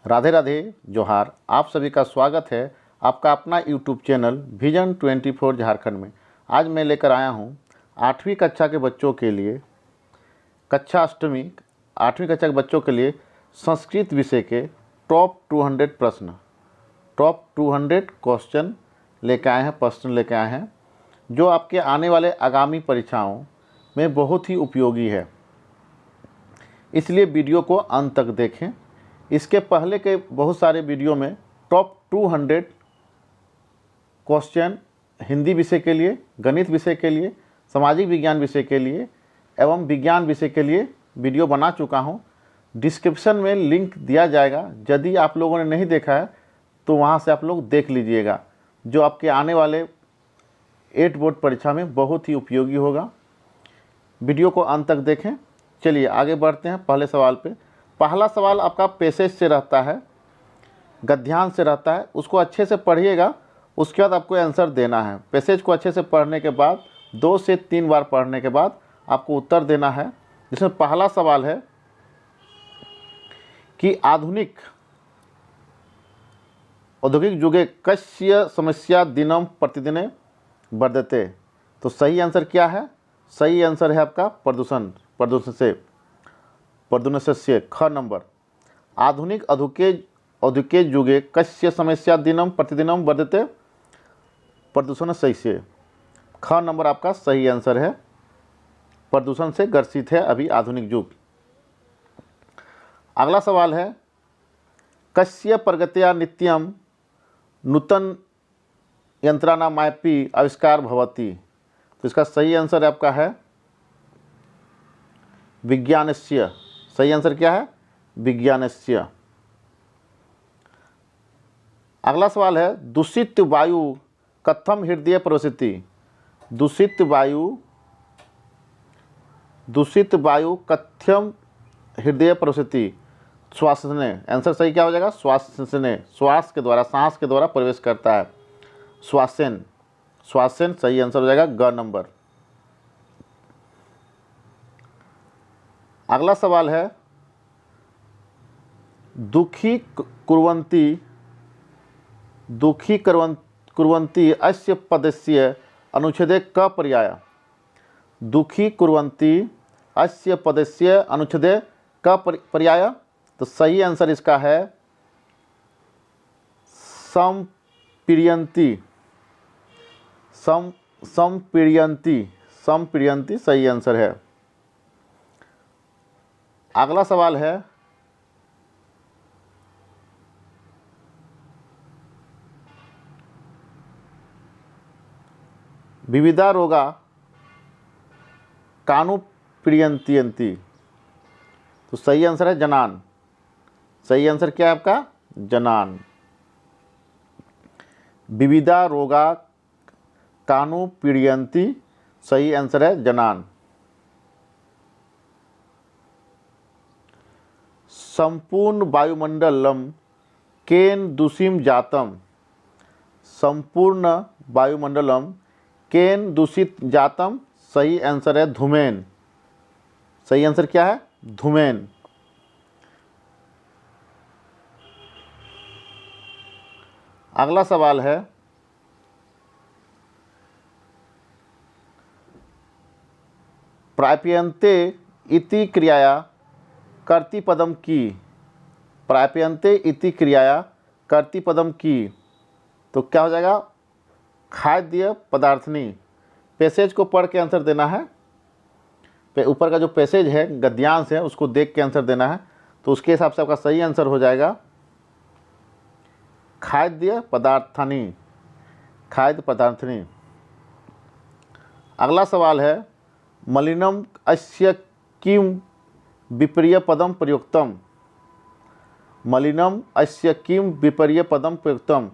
राधे राधे जोहार। आप सभी का स्वागत है आपका अपना यूट्यूब चैनल विजन 24 झारखंड में। आज मैं लेकर आया हूं 8वीं कक्षा के बच्चों के लिए कक्षा अष्टमी 8वीं कक्षा के बच्चों के लिए संस्कृत विषय के टॉप 200 प्रश्न, टॉप 200 क्वेश्चन लेकर आए हैं, प्रश्न लेकर आए हैं जो आपके आने वाले आगामी परीक्षाओं में बहुत ही उपयोगी है। इसलिए वीडियो को अंत तक देखें। इसके पहले के बहुत सारे वीडियो में टॉप 200 क्वेश्चन हिंदी विषय के लिए, गणित विषय के लिए, सामाजिक विज्ञान विषय के लिए एवं विज्ञान विषय के लिए वीडियो बना चुका हूं। डिस्क्रिप्शन में लिंक दिया जाएगा। यदि आप लोगों ने नहीं देखा है तो वहां से आप लोग देख लीजिएगा, जो आपके आने वाले 8 बोर्ड परीक्षा में बहुत ही उपयोगी होगा। वीडियो को अंत तक देखें। चलिए आगे बढ़ते हैं पहले सवाल पे। पहला सवाल आपका पैसेज से रहता है, गद्यांश से रहता है। उसको अच्छे से पढ़िएगा, उसके बाद आपको आंसर देना है। पैसेज को अच्छे से पढ़ने के बाद 2 से 3 बार पढ़ने के बाद आपको उत्तर देना है। जिसमें पहला सवाल है कि आधुनिक औद्योगिक युगे कस्य समस्या दिनम प्रतिदिने वर्धते। तो सही आंसर क्या है? सही आंसर है आपका प्रदूषण, प्रदूषण ख नंबर। आधुनिक औद्योगिक युगे कस्य समस्या दिनम प्रतिदिनम वर्धते, प्रदूषण से ख नंबर आपका सही आंसर है। प्रदूषण से ग्रसित है अभी आधुनिक युग। अगला सवाल है कस्य प्रगत्या नित्यम नूतन यंत्राणामपि आविष्कार भवति। तो इसका सही आंसर आपका है विज्ञानस्य। सही आंसर क्या है? विज्ञानस्य। अगला सवाल है दूषित वायु कथम हृदय प्रवसति। दूषित वायु कथम हृदय प्रवसति। श्वास ने। आंसर सही क्या हो जाएगा? श्वास ने, श्वास के द्वारा, सांस के द्वारा प्रवेश करता है। श्वासन, श्वासन सही आंसर हो जाएगा ग नंबर। अगला सवाल है दुखी कुर्वन्ति अस्य पदस्य अनुच्छेदे क पर्याय। दुखी कुर्वन्ति अस्य पदस्य अनुच्छेदे क पर्याय। तो सही आंसर इसका है संपीड्यन्ति। संपीड्यन्ति सही आंसर है। अगला सवाल है विविधा रोगा कानु पीड्यन्ति। तो सही आंसर है जनान। सही आंसर क्या है आपका? जनान। विविधा रोगा कानु पीड्यन्ति, सही आंसर है जनान। संपूर्ण वायुमंडलम केन दूषित जातम। संपूर्ण वायुमंडलम केन दूषित जातम, सही आंसर है धूमेन। सही आंसर क्या है? धूमेन। अगला सवाल है प्राप्यन्ते इति क्रियाया कर्तृपदम की। प्राप्यन्ते इति क्रियाया कर्तृपदम की। तो क्या हो जाएगा? खाद्य पदार्थनी। पैसेज को पढ़ के आंसर देना है। ऊपर का जो पैसेज है, गद्यांश है, उसको देख के आंसर देना है। तो उसके हिसाब से आपका सही आंसर हो जाएगा खाद्य पदार्थनी। खाद्य पदार्थनी। अगला सवाल है मलिनम अस्य किम विपर्य पदम प्रयुक्तम। मलिनम अस्य किम विपर्य पदम प्रयुक्तम।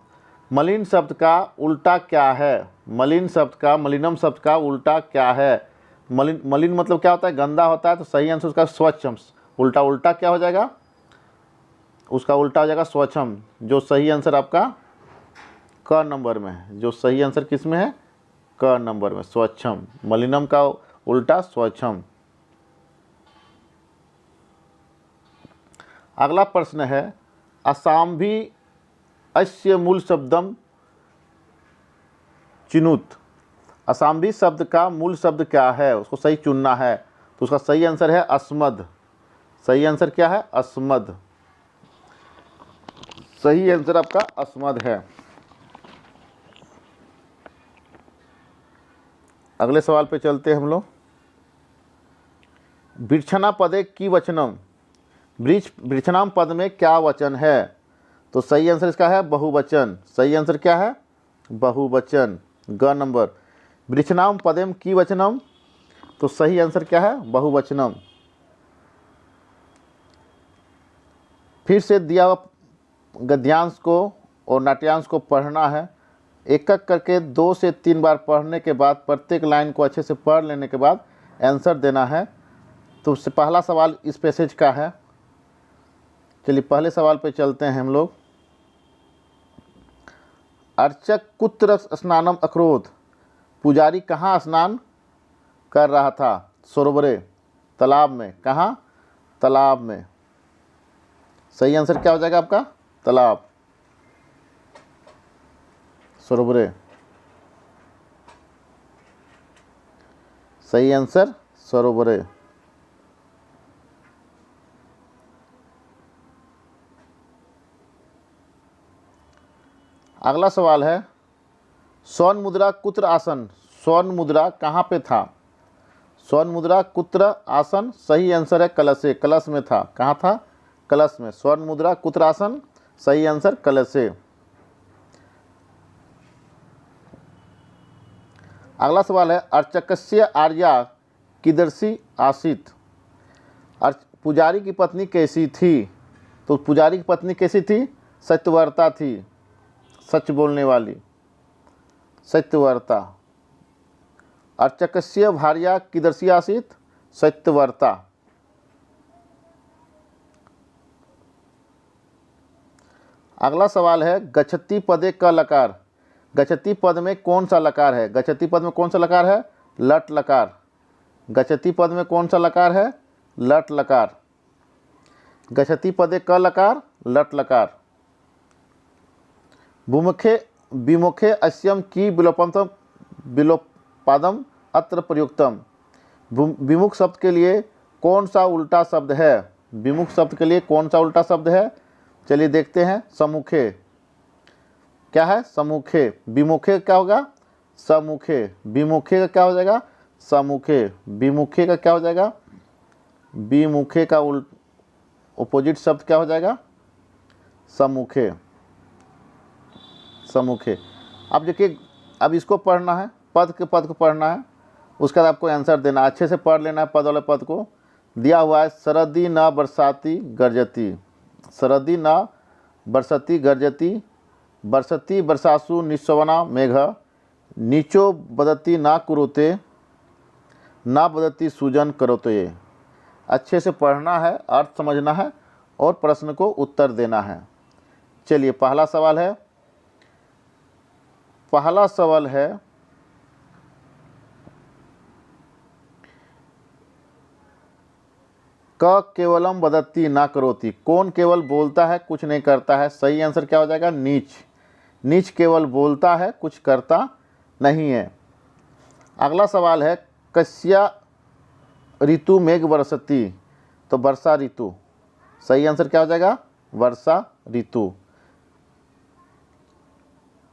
मलिन शब्द का उल्टा क्या है? मलिन शब्द का, मलिनम शब्द का उल्टा क्या है? मलिन मतलब क्या होता है? गंदा होता है। तो सही आंसर उसका स्वच्छम। उल्टा क्या हो जाएगा? उसका उल्टा हो जाएगा स्वच्छम, जो सही आंसर आपका क नंबर में है। जो सही आंसर किस में है? क नंबर में, स्वच्छम। मलिनम का उल्टा स्वच्छम। अगला प्रश्न है असाम्भी अस्य मूल शब्दम चिनुत। असाम्भी शब्द का मूल शब्द क्या है, उसको सही चुनना है। तो उसका सही आंसर है अस्मद। सही आंसर क्या है? अस्मद। सही आंसर आपका अस्मद है। अगले सवाल पे चलते हैं हम लोग। वृक्षणा पदे की वचनम। वृक्षणाम पद में क्या वचन है? तो सही आंसर इसका है बहुवचन। सही आंसर क्या है? बहुवचन। ग नंबर। वृक्षणाम पदेम की वचनम, तो सही आंसर क्या है? बहुवचनम। फिर से दिया हुआ गद्यांश को और नाट्यांश को पढ़ना है। एक एक करके 2 से 3 बार पढ़ने के बाद प्रत्येक लाइन को अच्छे से पढ़ लेने के बाद आंसर देना है। तो उससे पहला सवाल इस पैसेज का है। चलिए पहले सवाल पे चलते हैं हम लोग। अर्चक कुत्र स्नानम अकरोध। पुजारी कहाँ स्नान कर रहा था? सरोवरे, तालाब में। कहाँ? तालाब में। सही आंसर क्या हो जाएगा आपका? तालाब, सरोवरे। सही आंसर सरोवरे। अगला सवाल है स्वर्ण मुद्रा कुत्र आसन। स्वर्ण मुद्रा कहाँ पे था? स्वर्ण मुद्रा कुत्र आसन, सही आंसर है कलशे। कलश में था। कहाँ था? कलश में। स्वर्ण मुद्रा कुत्र आसन, सही आंसर कलशे। अगला सवाल है अर्चकस्य आर्या कीदृशी आसीत। पुजारी की पत्नी कैसी थी? तो पुजारी की पत्नी कैसी थी? सत्यवर्ता थी, सच बोलने वाली, सत्यवर्ता। अर्चकस्य भार्या कीदृशी आसीत? सत्यवर्ता। अगला सवाल है गच्छति पदे क लकार। गच्छति पद में कौन सा लकार है? गच्छति पद में कौन सा लकार है? लट लकार। गच्छति पद में कौन सा लकार है? लट लकार। गच्छति पदे क लकार, लट लकार। विमुखे विमुखे अस्यम की विलोपादम अत्र प्रयुक्तम। विमुख शब्द के लिए कौन सा उल्टा शब्द है? विमुख शब्द के लिए कौन सा उल्टा शब्द है? चलिए देखते हैं। सम्मुखे। क्या है? सम्मुखे। विमुखे क्या होगा? सम्मुखे। विमुखे का क्या हो जाएगा? सम्मुखे। विमुखे का क्या हो जाएगा? विमुखे का अपोजिट शब्द क्या हो जाएगा? सम्मुखे। सम्मुखे। अब देखिए, अब इसको पढ़ना है, पद के पद को पढ़ना है, उसके बाद आपको आंसर देना। अच्छे से पढ़ लेना है पद वाले पद को। दिया हुआ है सरदी न बरसाती गर्जती। सरदी न बरसती गर्जती। बरसती बरसासु निस्वना मेघ। नीचो बदती ना कुरुते। ना बदती सूजन करोते। अच्छे से पढ़ना है, अर्थ समझना है और प्रश्न को उत्तर देना है। चलिए पहला सवाल है। पहला सवाल है क केवलम वदती ना करोती। कौन केवल बोलता है कुछ नहीं करता है? सही आंसर क्या हो जाएगा? नीच। नीच केवल बोलता है कुछ करता नहीं है। अगला सवाल है कस्या ऋतु मेघ बरसती। तो वर्षा ऋतु। सही आंसर क्या हो जाएगा? वर्षा ऋतु।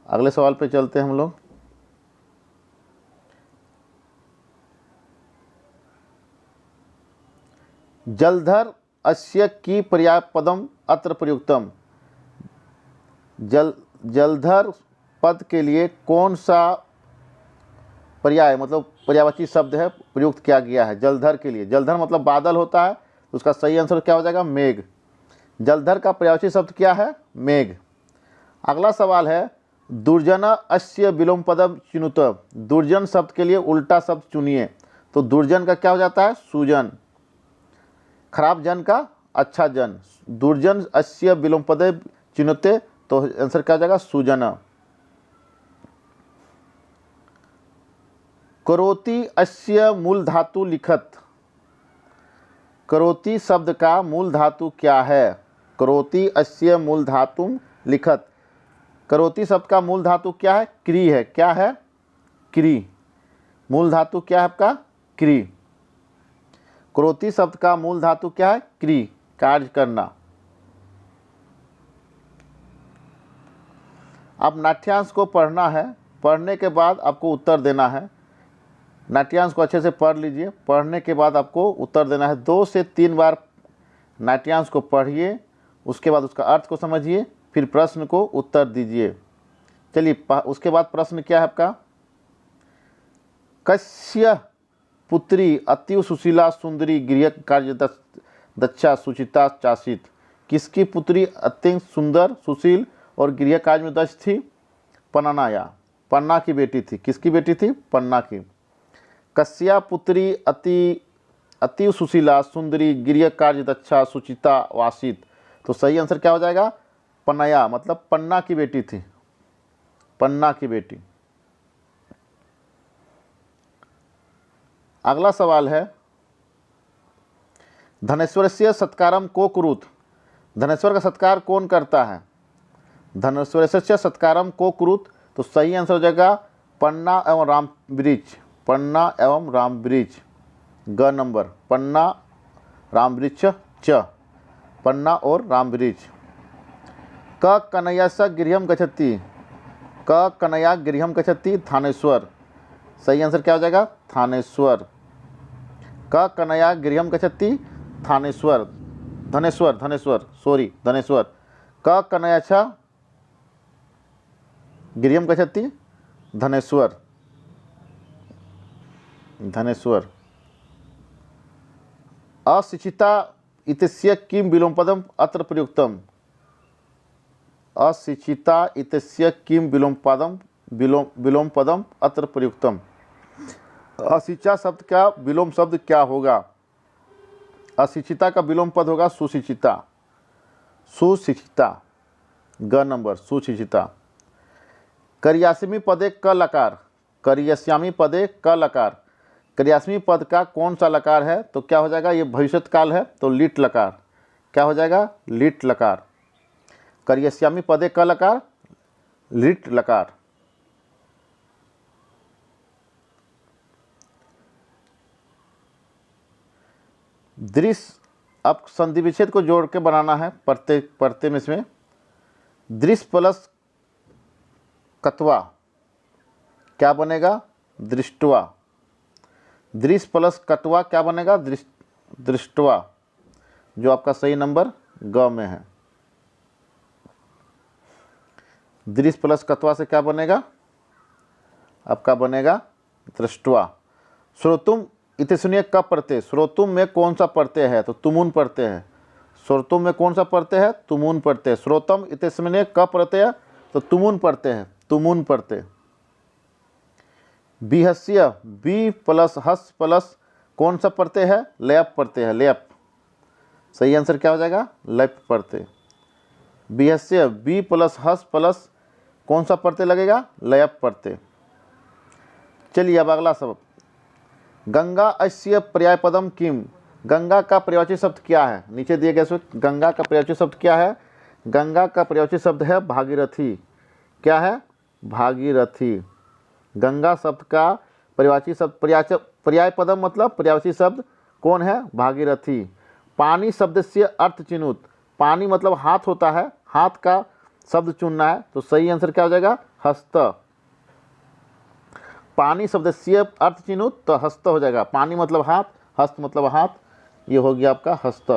अगले सवाल पे चलते हैं हम लोग। जलधर अस्य की पर्याय पदम अत्र प्रयुक्तम। जलधर पद के लिए कौन सा पर्याय मतलब पर्यायवाची शब्द है प्रयुक्त किया गया है? जलधर के लिए। जलधर मतलब बादल होता है, तो उसका सही आंसर क्या हो जाएगा? मेघ। जलधर का पर्यायवाची शब्द क्या है? मेघ। अगला सवाल है दुर्जन अस्य विलोम पदम चिनुत। दुर्जन शब्द के लिए उल्टा शब्द चुनिए। तो दुर्जन का क्या हो जाता है? सुजन। खराब जन का अच्छा जन। दुर्जन अस्य विलोम पदे चिनुते, तो आंसर क्या हो जाएगा? सुजन। करोति अस्य मूल धातु लिखत। करोति शब्द का मूल धातु क्या है? करोति अस्य मूल धातुम लिखत। करोति शब्द का मूल धातु क्या है? क्री है। क्या है? क्री। मूल धातु क्या है आपका? क्री। करोति शब्द का मूल धातु क्या है? क्री, कार्य करना। अब नाट्यांश को पढ़ना है, पढ़ने के बाद आपको उत्तर देना है। नाट्यांश को अच्छे से पढ़ लीजिए, पढ़ने के बाद आपको उत्तर देना है। 2 से 3 बार नाट्यांश को पढ़िए, उसके बाद उसका अर्थ को समझिए, फिर प्रश्न को उत्तर दीजिए। चलिए, उसके बाद प्रश्न क्या है आपका? कस्य पुत्री अतीव सुशीला सुंदरी गृह कार्य दक्षा सुचिता चासित। किसकी पुत्री अत्यंत सुंदर, सुशील और गृह कार्य में दक्ष थी? पन्ना। पन्ना की बेटी थी। किसकी बेटी थी? पन्ना की। कस्या पुत्री अति सुशीला सुंदरी गृह कार्य दक्षा सुचिता वासित। तो सही आंसर क्या हो जाएगा? पन्ना, मतलब पन्ना की बेटी थी। पन्ना की बेटी। अगला सवाल है, धनेश्वरस्य सत्कारम को कुरुत। धनेश्वर का सत्कार कौन करता है? धनेश्वरस्य सत्कारम को कुरुत। तो सही आंसर हो जाएगा पन्ना एवं रामवृक्ष। पन्ना एवं रामवृक्ष, ग नंबर। पन्ना रामवृक्ष च, पन्ना और रामवृक्ष। क कन्हैया स गृहम गच्छति। क कन्हैया गृहम गच्छति थानेश्वर। सही आंसर क्या हो जाएगा? थानेश्वर। क कन्हैया गृहम गच्छति थानेश्वर। धनेश्वर, धनेश्वर, सॉरी, धनेश्वर। क कन्हैया छ गृहम गच्छति धनेश्वर। धनेश्वर। अशिक्षिता इत्यस्य किम विलोम पदम अत्र प्रयुक्तम। अशिक्षिता इत्यस्य किम विलोम पदम अत्र प्रयुक्तम। अशिक्षा शब्द का विलोम शब्द क्या होगा? अशिक्षिता का विलोम पद होगा सुशिक्षिता। सुशिक्षिता, ग नंबर, सुशिक्षिता। करियास्मी पदे क लकार। करियास्यामी पदे क लकार। करियास्मी पद का कौन सा लकार है? तो क्या हो जाएगा? ये भविष्यत काल है, तो लिट लकार। क्या हो जाएगा? लिट लकार। करियास्यामी पदे क लकार, लिट लकार। दृश्य, अब संधि विच्छेद को जोड़ के बनाना है पढ़ते में। इसमें दृश्य प्लस कत्वा क्या बनेगा? दृष्टवा। दृश्य प्लस कत्वा क्या बनेगा? दृष्टवा, जो आपका सही नंबर ग में है। दृश्य प्लस कत्वा से क्या बनेगा? आपका बनेगा दृष्टवा। श्रोतुम इति सुनिए कब पढ़ते? श्रोतुम में कौन सा पढ़ते हैं? तो तुमुन पढ़ते हैं। श्रोतुम में कौन सा पढ़ते हैं? तुमुन पढ़ते हैं। श्रोतम इति सुनिए कब पढ़ते हैं? तो तुमुन पढ़ते हैं। तुमुन पढ़ते। बिहस्य, बी प्लस हस प्लस कौन सा पढ़ते हैं? लयप पढ़ते हैं। लयप। सही आंसर क्या हो जाएगा? लयप पढ़ते। बिहस्य, बी प्लस हस प्लस कौन सा पढ़ते लगेगा? लयप पढ़ते। चलिए अब अगला सबक। गंगा अस्य पर्याय पदम किम। गंगा का पर्यायवाची शब्द क्या है? नीचे दिए गए गंगा का पर्यायवाची शब्द क्या है? गंगा का पर्यायवाची शब्द है भागीरथी। क्या है? भागीरथी। गंगा शब्द का पर्यायवाची शब्द, पर्याय पदम मतलब पर्यायवाची शब्द कौन है? भागीरथी। पानी शब्द से अर्थ चिन्हुत। पानी मतलब हाथ होता है, हाथ का शब्द चुनना है, तो सही आंसर क्या हो जाएगा? हस्त। पानी शब्द से अर्थ चिन्हुत, तो हस्त हो जाएगा। पानी मतलब हाथ, हस्त मतलब हाथ, ये हो गया आपका हस्त।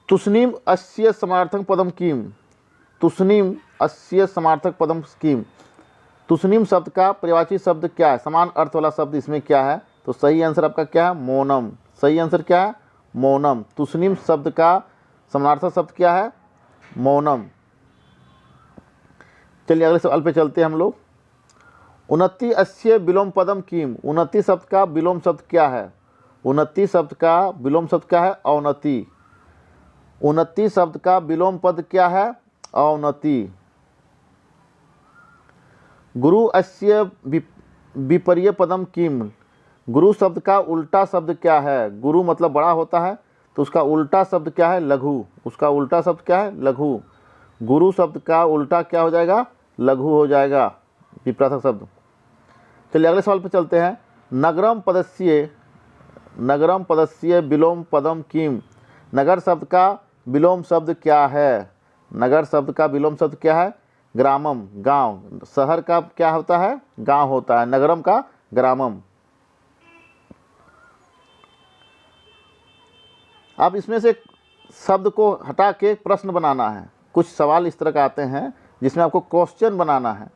तुष्णीम अस्य समार्थक पदम किम। तुष्णीम अस्य समार्थक पदम किम। तुष्णीम शब्द का पर्यायवाची शब्द क्या है? समान अर्थ वाला शब्द इसमें क्या है? तो सही आंसर आपका क्या है? मौनम। सही आंसर क्या है? मौनम। तुष्णीम शब्द का समानार्थक शब्द क्या है? मौनम। चलिए अगले सवाल पे चलते हैं हम लोग। उन्नति अस्य विलोम पदम किम। उन्नति शब्द का विलोम शब्द क्या है? उन्नति शब्द का विलोम शब्द क्या है? अवनति। उन्नति शब्द का विलोम पद क्या है? अवनति। गुरु अस्य विपर्य पदम किम। गुरु शब्द का उल्टा शब्द क्या है? गुरु मतलब बड़ा होता है, तो उसका उल्टा शब्द क्या है? लघु। उसका उल्टा शब्द क्या है? लघु। गुरु शब्द का उल्टा क्या हो जाएगा? लघु हो जाएगा, विपरीत शब्द। चलिए अगले सवाल पे चलते हैं। नगरम पदस्य विलोम पदम किम। नगर शब्द का विलोम शब्द क्या है? नगर शब्द का विलोम शब्द क्या है? ग्रामम, गांव। शहर का क्या होता है? गांव होता है। नगरम का ग्रामम। अब इसमें से शब्द को हटा के प्रश्न बनाना है। कुछ सवाल इस तरह के आते हैं जिसमें आपको क्वेश्चन बनाना है।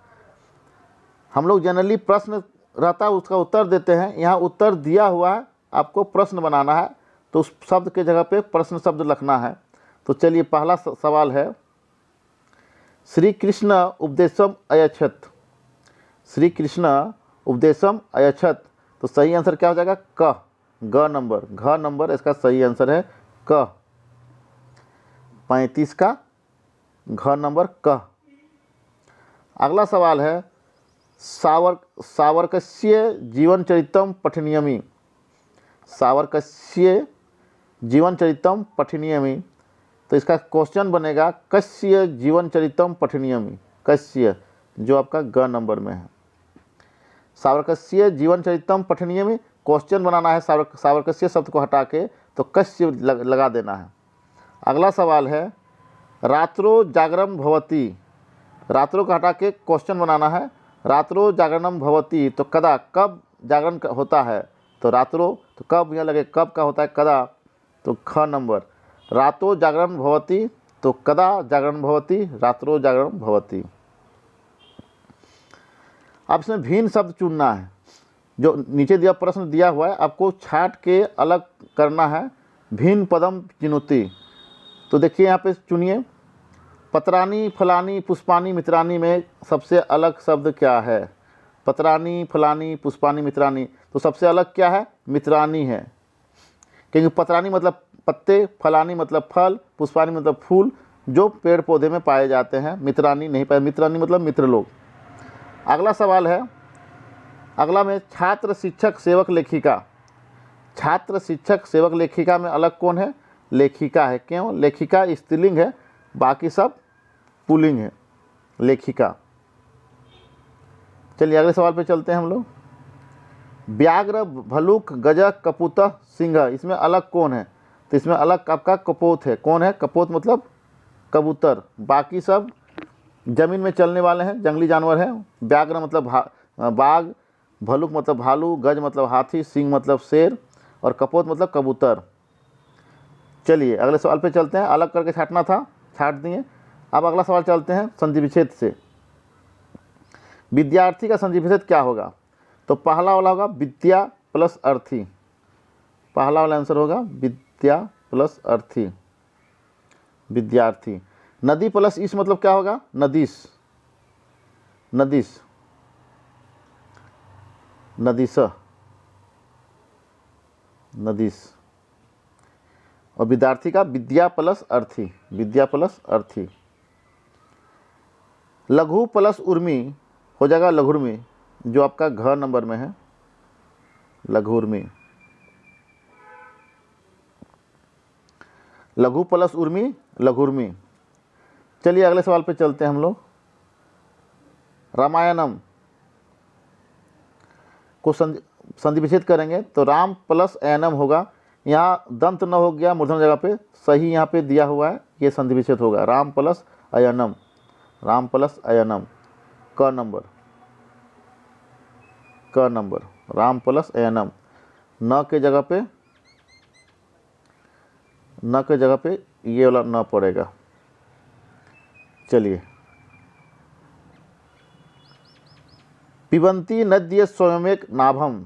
हम लोग जनरली प्रश्न रहता है उसका उत्तर देते हैं, यहाँ उत्तर दिया हुआ है, आपको प्रश्न बनाना है, तो उस शब्द के जगह पे प्रश्न शब्द लिखना है। तो चलिए पहला सवाल है, श्री कृष्ण उपदेशम अयच्छत। श्री कृष्ण उपदेशम अयच्छत, तो सही आंसर क्या हो जाएगा? क। ग नंबर, घ नंबर इसका सही आंसर है क। 35 का घ नंबर क। अगला सवाल है, सावर्कस्य जीवन चरितम पठनीयमी। सावर्कस्य जीवन चरितम पठनीयमी, तो इसका क्वेश्चन बनेगा कस्य जीवन चरितम पठनीयमी। कस्य जो आपका ग नंबर में है। सावर्कस्य जीवन चरितम पठनीयमी, क्वेश्चन बनाना है। सावर्कस्य शब्द को हटा के तो कस्य लगा देना है। अगला सवाल है, रात्रो जागरण भवती। रात्रो को हटा के क्वेश्चन बनाना है। रात्रो जागरणम भवती, तो कदा, कब जागरण होता है? तो रात्रो, तो कब यहाँ लगे, कब का होता है? कदा, तो ख नंबर। रातो जागरण भवती, तो कदा जागरण भवती? रात्रो जागरण भवती। अब इसमें भिन्न शब्द चुनना है। जो नीचे दिया प्रश्न दिया हुआ है, आपको छाट के अलग करना है। भिन्न पदम चिनुति, तो देखिए यहाँ पे चुनिए। पत्रानी फलानी पुष्पानी मित्रानी में सबसे अलग शब्द क्या है? पत्रानी फलानी पुष्पानी मित्रानी, तो सबसे अलग क्या है? मित्रानी है, क्योंकि पत्रानी मतलब पत्ते, फलानी मतलब फल, पुष्पानी मतलब फूल जो पेड़ पौधे में पाए जाते हैं। मित्रानी नहीं पाए, मित्रानी मतलब मित्र लोग। अगला सवाल है, अगला में छात्र शिक्षक सेवक लेखिका। छात्र शिक्षक सेवक लेखिका में अलग कौन है? लेखिका है। क्यों? लेखिका स्त्रीलिंग है, बाकी सब पुल्लिंग है। लेखिका। चलिए अगले सवाल पे चलते हैं हम लोग। व्याघ्र भलुक गजक कपूतः सिंह, इसमें अलग कौन है? तो इसमें अलग आपका कपोत है। कौन है? कपोत मतलब कबूतर, बाकी सब जमीन में चलने वाले हैं, जंगली जानवर हैं। व्याघ्र मतलब बाघ, भलुक मतलब भालू, गज मतलब हाथी, सिंह मतलब शेर और कपोत मतलब कबूतर। चलिए अगले सवाल पे चलते हैं। अलग करके छाटना था, छाट दिए। अब अगला सवाल चलते हैं संधि विच्छेद से। विद्यार्थी का संधि विच्छेद क्या होगा? तो पहला वाला होगा विद्या प्लस अर्थी। पहला वाला आंसर होगा विद्या प्लस अर्थी, विद्यार्थी। नदी प्लस इस मतलब क्या होगा? नदीस, नदीस, नदीस, नदीस। और विद्यार्थी का विद्या प्लस अर्थी, विद्या प्लस अर्थी। लघु प्लस उर्मी हो जाएगा लघुर्मी, जो आपका घ नंबर में है, लघुर्मी। लघु प्लस उर्मी, लघुर्मी। चलिए अगले सवाल पे चलते हैं हम लोग। रामायणम को संधि विच्छेद करेंगे तो राम प्लस अयनम होगा। यहाँ दंत न हो गया मूर्धन जगह पे, सही यहाँ पे दिया हुआ है, ये संधि विच्छेद होगा। राम प्लस अयनम, राम प्लस अयनम। क नंबर, क नंबर, राम प्लस अयनम। न के जगह पे, न के जगह पे ये वाला न पड़ेगा। चलिए, पिबंती नद्य स्वयमेक नाभम,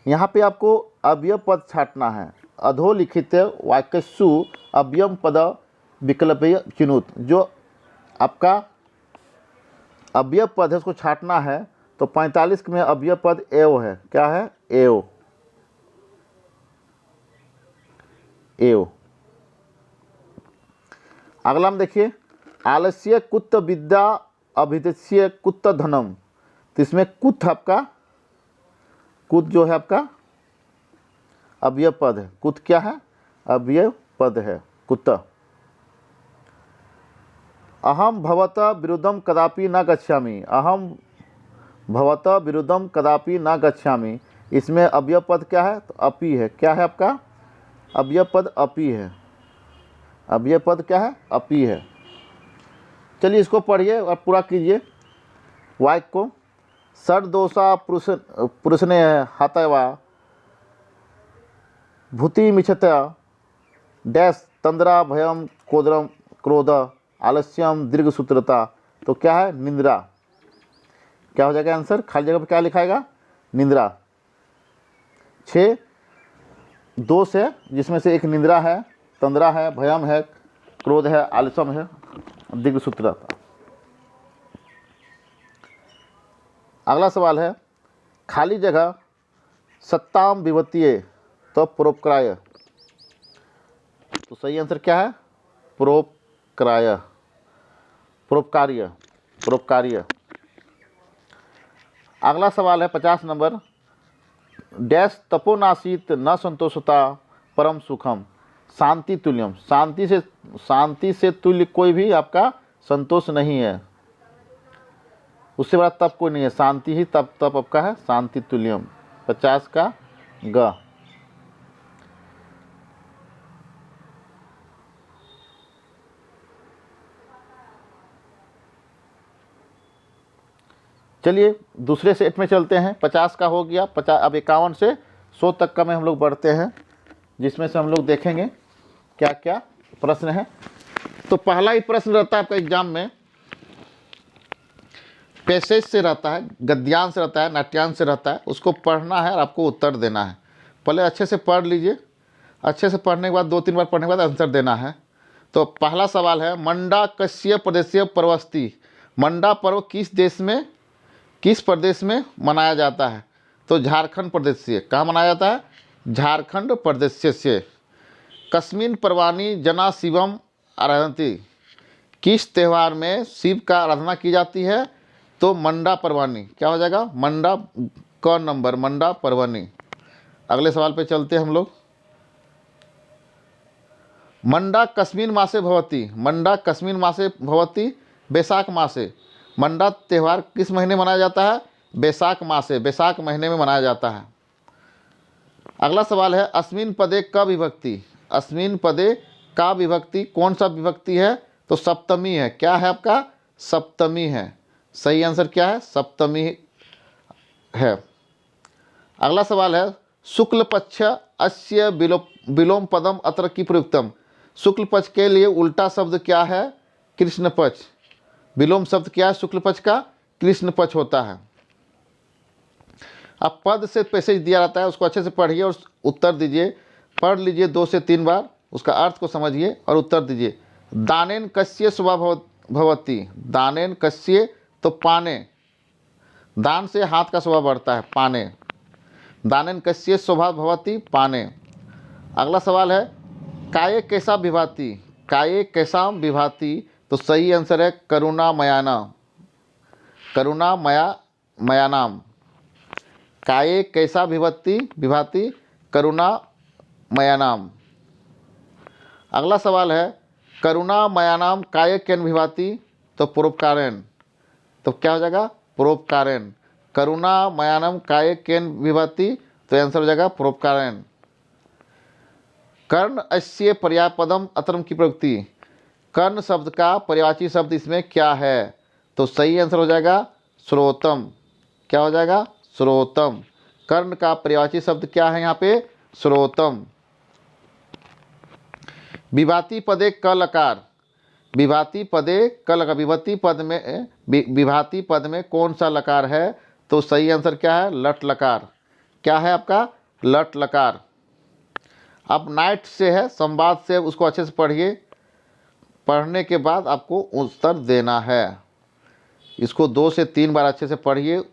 यहाँ पे आपको अवयव पद छाटना है। अधोलिखित वाक्यसु अवयव पद विकल्प चिनुत, जो आपका अवयव पद है उसको छाटना है। तो 45 में अवयव पद एव है। क्या है? एव, एव। अगला में देखिए, आलस्य कुत्त विद्या अभिदस्य कुत्त धनम, तो इसमें कुत आपका, कुत जो है आपका अवयव पद है। कुत क्या है? अव्यय पद है कुत्ता। अहम भवतः विरुद्धम कदापि न गच्छामि, अहम भवतः विरुद्धम कदापि न गच्छामि, इसमें अव्यय पद क्या है? तो अपि है। क्या है आपका? अव्यय पद अपि है। अव्यय पद क्या है? अपि है। चलिए इसको पढ़िए और पूरा कीजिए वाक्य को। षड्दोषा पुरुषने हतवा भूति मिच्छतया डैश तंद्रा भयम कोदरम क्रोध आलस्यम दीर्घसूत्रता। तो क्या है? निंद्रा। क्या हो जाएगा आंसर? खाली जगह पर क्या लिखाएगा? निंद्रा। 6 दोष है जिसमें से एक निंद्रा है, तंद्रा है, भयम है, क्रोध है, आलस्यम है, दीर्घसूत्रता। अगला सवाल है खाली जगह सत्ताम विभक्तिये तो परोपकार्य। तो सही आंसर क्या है? परोपकार्य। परोपकार्य। परोपकार्य। अगला सवाल है 50 नंबर। डैश तपोनासीत न संतोषता परम सुखम शांति तुल्यम। शांति से तुल्य कोई भी आपका संतोष नहीं है, उससे बड़ा तप कोई नहीं है। शांति ही तप आपका है, शांति तुल्यम। 50 का ग। चलिए दूसरे सेट में चलते हैं। 50 का हो गया। 50 अब 51 से 100 तक का में हम लोग बढ़ते हैं, जिसमें से हम लोग देखेंगे क्या क्या प्रश्न है। तो पहला ही प्रश्न रहता है आपका एग्जाम में, पैसेज से रहता है, गद्यांश से रहता है, नाट्यांश से रहता है। उसको पढ़ना है और आपको उत्तर देना है। पहले अच्छे से पढ़ लीजिए। अच्छे से पढ़ने के बाद 2-3 बार पढ़ने के बाद आंसर देना है। तो पहला सवाल है मंडाकस्य प्रदेशीय पर्वस्ति। मंडा पर्व किस प्रदेश में मनाया जाता है? तो झारखंड प्रदेश से। कहाँ मनाया जाता है? झारखंड प्रदेश से। कस्मिन पर्वाणि जना शिवम आराधन्ति। किस त्यौहार में शिव का आराधना की जाती है? तो मंडा पर्वाणि। क्या हो जाएगा? मंडा क नंबर, मंडा पर्वाणि। अगले सवाल पे चलते हैं हम लोग। मंडा कस्मिन मासे भवति। मंडा कस्मिन मासे भवति? बैसाख मासे। मंडा त्यौहार किस महीने मनाया जाता है? बैसाख मासे, बैसाख महीने में मनाया जाता है। अगला सवाल है अस्मिन पदे का विभक्ति। अस्मिन पदे का विभक्ति कौन सा विभक्ति है? तो सप्तमी है। क्या है आपका? सप्तमी है। सही आंसर क्या है? सप्तमी है। अगला सवाल है शुक्ल पक्ष अस्य विलोम पदम अत्र की प्रयुक्तम। शुक्ल पक्ष के लिए उल्टा शब्द क्या है? कृष्ण पक्ष। विलोम शब्द क्या है शुक्ल पक्ष का? कृष्ण पक्ष होता है। अब पद से पैसेज दिया रहता है, उसको अच्छे से पढ़िए और उत्तर दीजिए। पढ़ लीजिए 2 से 3 बार, उसका अर्थ को समझिए और उत्तर दीजिए। दानेन कस्य स्वभाव भवति। दानेन कस्य तो पाने। दान से हाथ का स्वभाव बढ़ता है, पाने। दानेन कस्य स्वभाव भवति, पाने। अगला सवाल है काये कैसा विभाति। काये कैसा विभाति? तो सही आंसर है करुणा मयाना। करुणा मयानाम। काये कैसा विभाति? करुणा मयानाम। अगला सवाल है करुणा मयानाम काये केन विभाति? तो परोपकारेण। तो क्या हो जाएगा? परोपकारेण। करुणा मयानम काये केन विभाति? तो आंसर हो जाएगा परोपकारेण। कर्ण अस्य पर्यायपदम अतरम की प्रयुक्ति। कर्ण शब्द का पर्यायवाची शब्द इसमें क्या है? तो सही आंसर हो जाएगा श्रोतम। क्या हो जाएगा? श्रोतम। कर्ण का पर्यायवाची शब्द क्या है यहाँ पे? श्रोतम। विभाति पदे क लकार। विभाति पदे क लकार। विभाति पद में कौन सा लकार है? तो सही आंसर क्या है? लट लकार। क्या है आपका? लट लकार। अब नाइट से है, संवाद से, उसको अच्छे से पढ़िए। पढ़ने के बाद आपको उत्तर देना है। इसको 2 से 3 बार अच्छे से पढ़िए,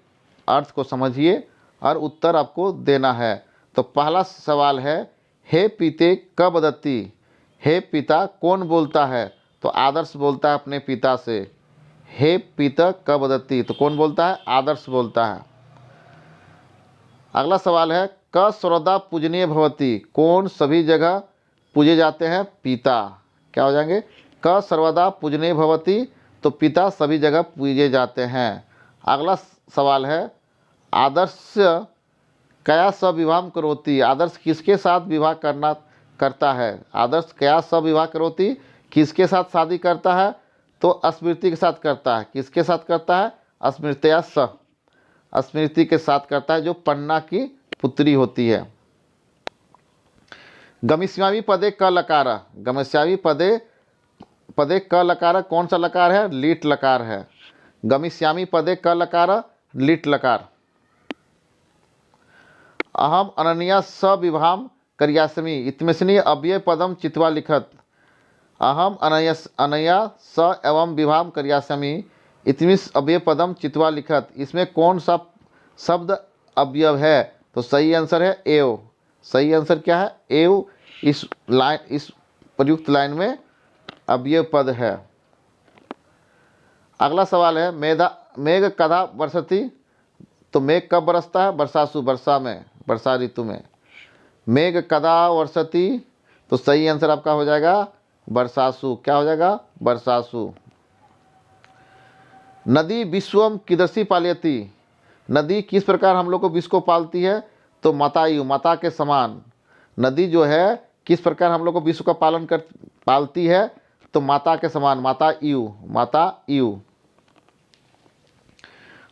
अर्थ को समझिए और उत्तर आपको देना है। तो पहला सवाल है हे पीते क वदति। हे पिता कौन बोलता है? तो आदर्श बोलता है अपने पिता से। हे पिता क वदति, तो कौन बोलता है? आदर्श बोलता है। अगला सवाल है क सर्वदा पूजनीय भवति। कौन सभी जगह पूजे जाते हैं? पिता। क्या हो जाएंगे? क सर्वदा पूजने भवति, तो पिता सभी जगह पूजे जाते हैं। अगला सवाल है आदर्श कया स विवाह करोति, आदर्श किसके साथ विवाह करता है? आदर्श कया स विवाह करोति, किसके साथ शादी करता है? तो स्मृति के साथ करता है। किसके साथ करता है? स्मृत्या स, स्मृति के साथ करता है, जो पन्ना की पुत्री होती है। गमिष्यामि पदे क लकार, गमिष्यामि पदे क लकार कौन सा लकार है? लीट लकार है। गमिष्यामि पदे क लकार लीट लकार। अहम अनन्या स विवाहम करियास्मि, इत्मिस्मिन् अव्यय पदम चित्वा लिखत। अहम अनया स एवं विवाहम करियास्मि, इत्मिस् अव्यय पदम चित्वा लिखत। इसमें कौन सा शब्द अवयव है? तो सही आंसर है एव। सही आंसर क्या है? एव। इस प्रयुक्त लाइन में अवयव पद है। अगला सवाल है मेघ कदा वर्षति, तो मेघ कब बरसता है? वर्षासु, वर्षा में, वर्षा ऋतु में। मेघ कदा वर्षति, तो सही आंसर आपका हो जाएगा वर्षासु। क्या हो जाएगा? वर्षासु। नदी विश्वम कीदृशी पालयति, नदी किस प्रकार हम लोग को विश्व को पालती है? तो मातायु, माता के समान। नदी जो है किस प्रकार हम लोग को विश्व का पालती है? तो माता के समान, मातायु, मातायु।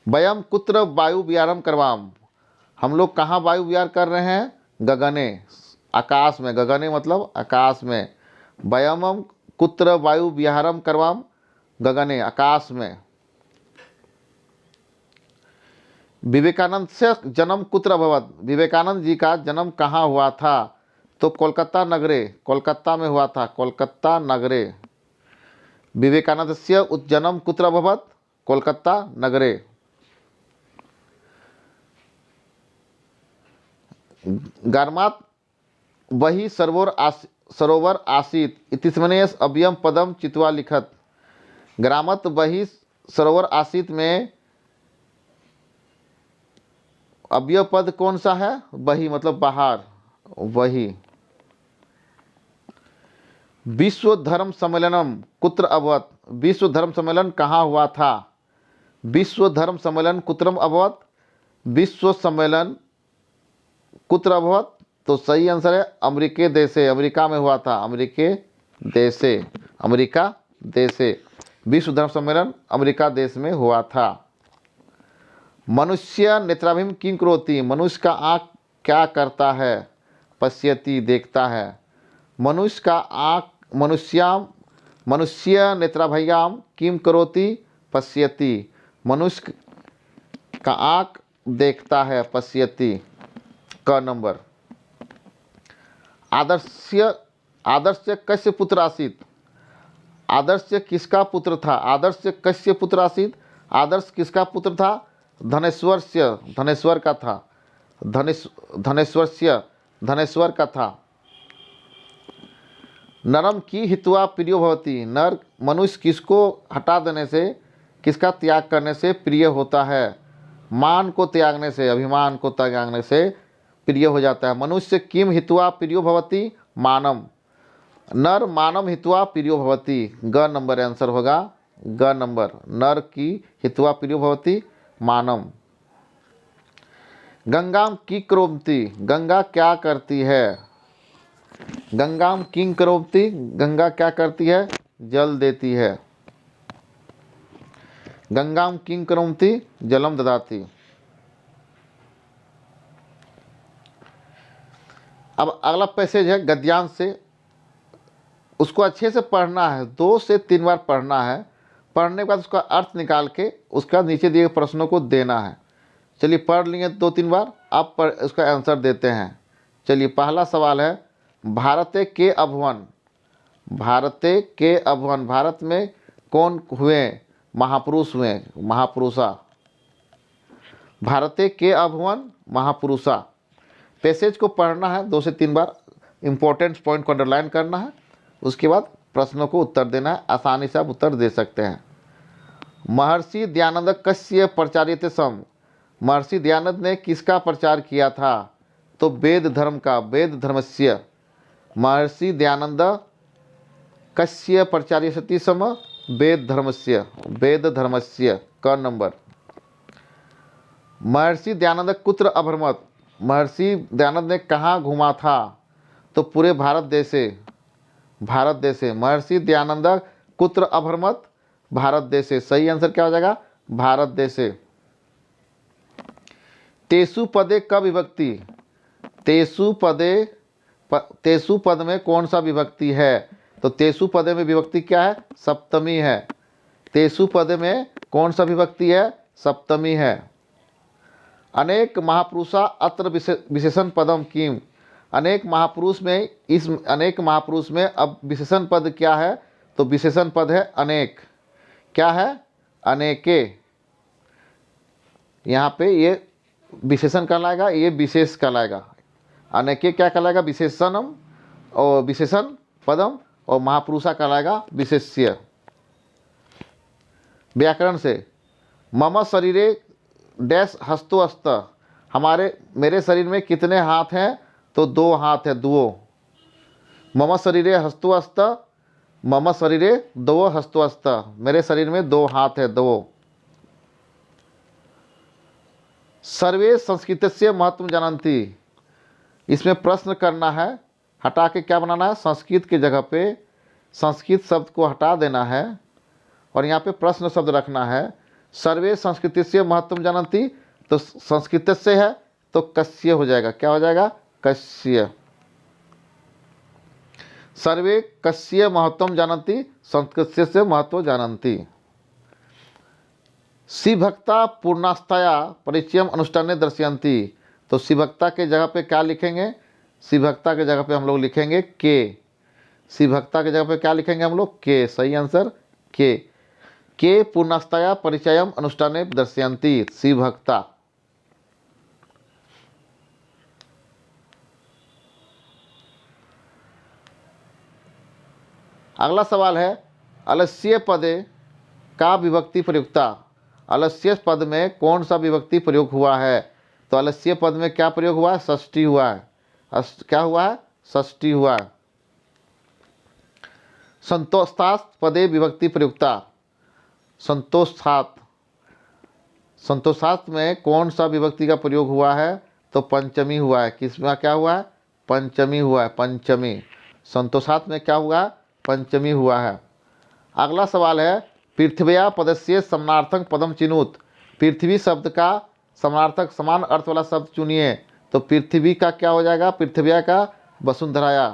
वयम कुत्र वायु विहारम करवाम, हम लोग कहाँ वायु विहार कर रहे हैं? गगने, आकाश में। गगने मतलब आकाश में। वयम कुत्र वायु विहारम करवाम, गगने, आकाश में। विवेकानंद से जन्म कुत्र अभवत, विवेकानंद जी का जन्म कहाँ हुआ था? तो कोलकाता नगरे, कोलकाता में हुआ था, कोलकाता नगरे। विवेकानंद से जन्म कुत्र अभवत? कोलकाता नगरे। गर्मात वही सरोवर आसीत, इतिस्मिन् अव्ययम पदम चित्वा लिखत। ग्रामत वही सरोवर आसीत में अव्यय पद कौन सा है? वही मतलब बाहर, वही। विश्व धर्म सम्मेलनम कुत्र अभवत, विश्व धर्म सम्मेलन कहाँ हुआ था? विश्व धर्म सम्मेलन कुत्रम अभवत, विश्व सम्मेलन कुत्र अभवत, तो सही आंसर है अमेरिके देशे, अमेरिका में हुआ था, अमेरिके देशे, अमेरिका देशे। विश्व धर्म सम्मेलन अमेरिका देश में हुआ था। मनुष्य नेत्राभिम किं करोति, मनुष्य का आँख क्या करता है? पश्यति, देखता है। मनुष्य का आँख, मनुष्य नेत्राभ्याम किं करोति, पश्यति, मनुष्य का आँख देखता है, पश्यति। क नंबर। आदर्श कस्य पुत्र आसीत, आदर्श किसका पुत्र था? आदर्श कस्य पुत्र आसीत, आदर्श किसका पुत्र था? धनेश्वर का था, धनेश्वर का था। नरम की हित्वा प्रियो भवति, नर मनुष्य किसको हटा देने से, किसका त्याग करने से प्रिय होता है? मान को त्यागने से, अभिमान को त्यागने से प्रिय हो जाता है। मनुष्य किम हित्वा प्रियो भवति, मानम, नर मानम हित्वा प्रियो भवति। ग नंबर आंसर होगा, ग नंबर। नर की हित्वा प्रियो भवति, मानम। गंगाम की करोमति, गंगा क्या करती है? गंगाम किं करोमति, गंगा क्या करती है? जल देती है। गंगाम किं करोमति, जलम ददाति। अब अगला पैसेज है गद्यांश से, उसको अच्छे से पढ़ना है, 2 से 3 बार पढ़ना है। पढ़ने के बाद उसका अर्थ निकाल के उसके बाद नीचे दिए प्रश्नों को देना है। चलिए पढ़ लिए 2-3 बार, आप उसका आंसर देते हैं। चलिए पहला सवाल है भारते के अभुवन, भारते के अभुवन, भारत में कौन हुए? महापुरुष हुए, महापुरुषा। भारते के अभुवन, महापुरुषा। पैसेज को पढ़ना है 2 से 3 बार, इंपॉर्टेंट पॉइंट को अंडरलाइन करना है, उसके बाद प्रश्नों को उत्तर देना है। आसानी से आप उत्तर दे सकते हैं। महर्षि दयानंद कस्य प्रचारित सम, महर्षि दयानंद ने किसका प्रचार किया था? तो वेद धर्म का, वेद धर्मस्य। महर्षि दयानंद कस्य प्रचार्यसति सम वेद धर्मस्य क नंबर। महर्षि दयानंद कुत्र अभ्रमत, महर्षि दयानंद ने कहाँ घूमा था, तो पूरे भारत देशे महर्षि दयानंद कुत्र अभ्रमत, भारत देशे। सही आंसर क्या हो जाएगा, भारत देशे। तेसु पदे क विभक्ति, तेसु पद में कौन सा विभक्ति है, तो तेसु पदे में विभक्ति क्या है, सप्तमी है। तेसु पदे में कौन सा विभक्ति है, सप्तमी है। अनेक महापुरुषा अत्र विशेषण पदम किम, अनेक महापुरुष में, इस अनेक महापुरुष में अब विशेषण पद क्या है, तो विशेषण पद है अनेक। क्या है, अनेके। यहाँ पे ये विशेषण कहलाएगा, ये विशेष कहलाएगा। अनेके क्या कहलाएगा, विशेषणम और विशेषण पदम, और महापुरुषा कहलाएगा विशेष्य। व्याकरण से, मम शरीरे डैश हस्तो अस्त, मेरे शरीर में कितने हाथ हैं, तो 2 हाथ है, 2। मम शरीरे हस्तो अस्त, मम शरीरे 2 हस्तो अस्त, मेरे शरीर में 2 हाथ है, 2। सर्वे संस्कृतस्य महत्व जानन्ति, इसमें प्रश्न करना है, हटा के क्या बनाना है, संस्कृत की जगह पे संस्कृत शब्द को हटा देना है और यहाँ पे प्रश्न शब्द रखना है। सर्वे संस्कृतस्य महत्व जानन्ति, तो संस्कृतस्य है तो कस्य हो जाएगा, क्या हो जाएगा, कस्य। सर्वे कस्य महत्व जानन्ति, संस्कृतस्य महत्व जानन्ति। शिवभक्ता पूर्णास्थाया परिचयम अनुष्ठाने दर्शयन्ति, तो शिवभक्ता के जगह पे क्या लिखेंगे, शिवभक्ता के जगह पे हम लोग लिखेंगे के। शिवभक्ता के जगह पे क्या लिखेंगे हम लोग, के। सही आंसर के पूर्णास्थाया परिचयम अनुष्ठाने दर्शयन्ति, शिवभक्ता। अगला सवाल है, अलस्य पदे का विभक्ति प्रयुक्ता, अलस्य पद में कौन सा विभक्ति प्रयोग हुआ है, तो अलस्य पद में क्या प्रयोग हुआ है, षष्ठी हुआ है। क्या हुआ है, षष्ठी हुआ है। संतोषात् पदे विभक्ति प्रयुक्ता, संतोषात् में कौन सा विभक्ति का प्रयोग हुआ है, तो पंचमी हुआ है। किसमें क्या हुआ है, पंचमी हुआ है, पंचमी। संतोषात् में क्या हुआ है, पंचमी हुआ है। अगला सवाल है, पृथ्व्या पदस्य समानार्थक पदम चिनुत, पृथ्वी शब्द का समानार्थक समान अर्थ वाला शब्द चुनिए, तो पृथ्वी का क्या हो जाएगा, पृथ्व्या का वसुंधराया,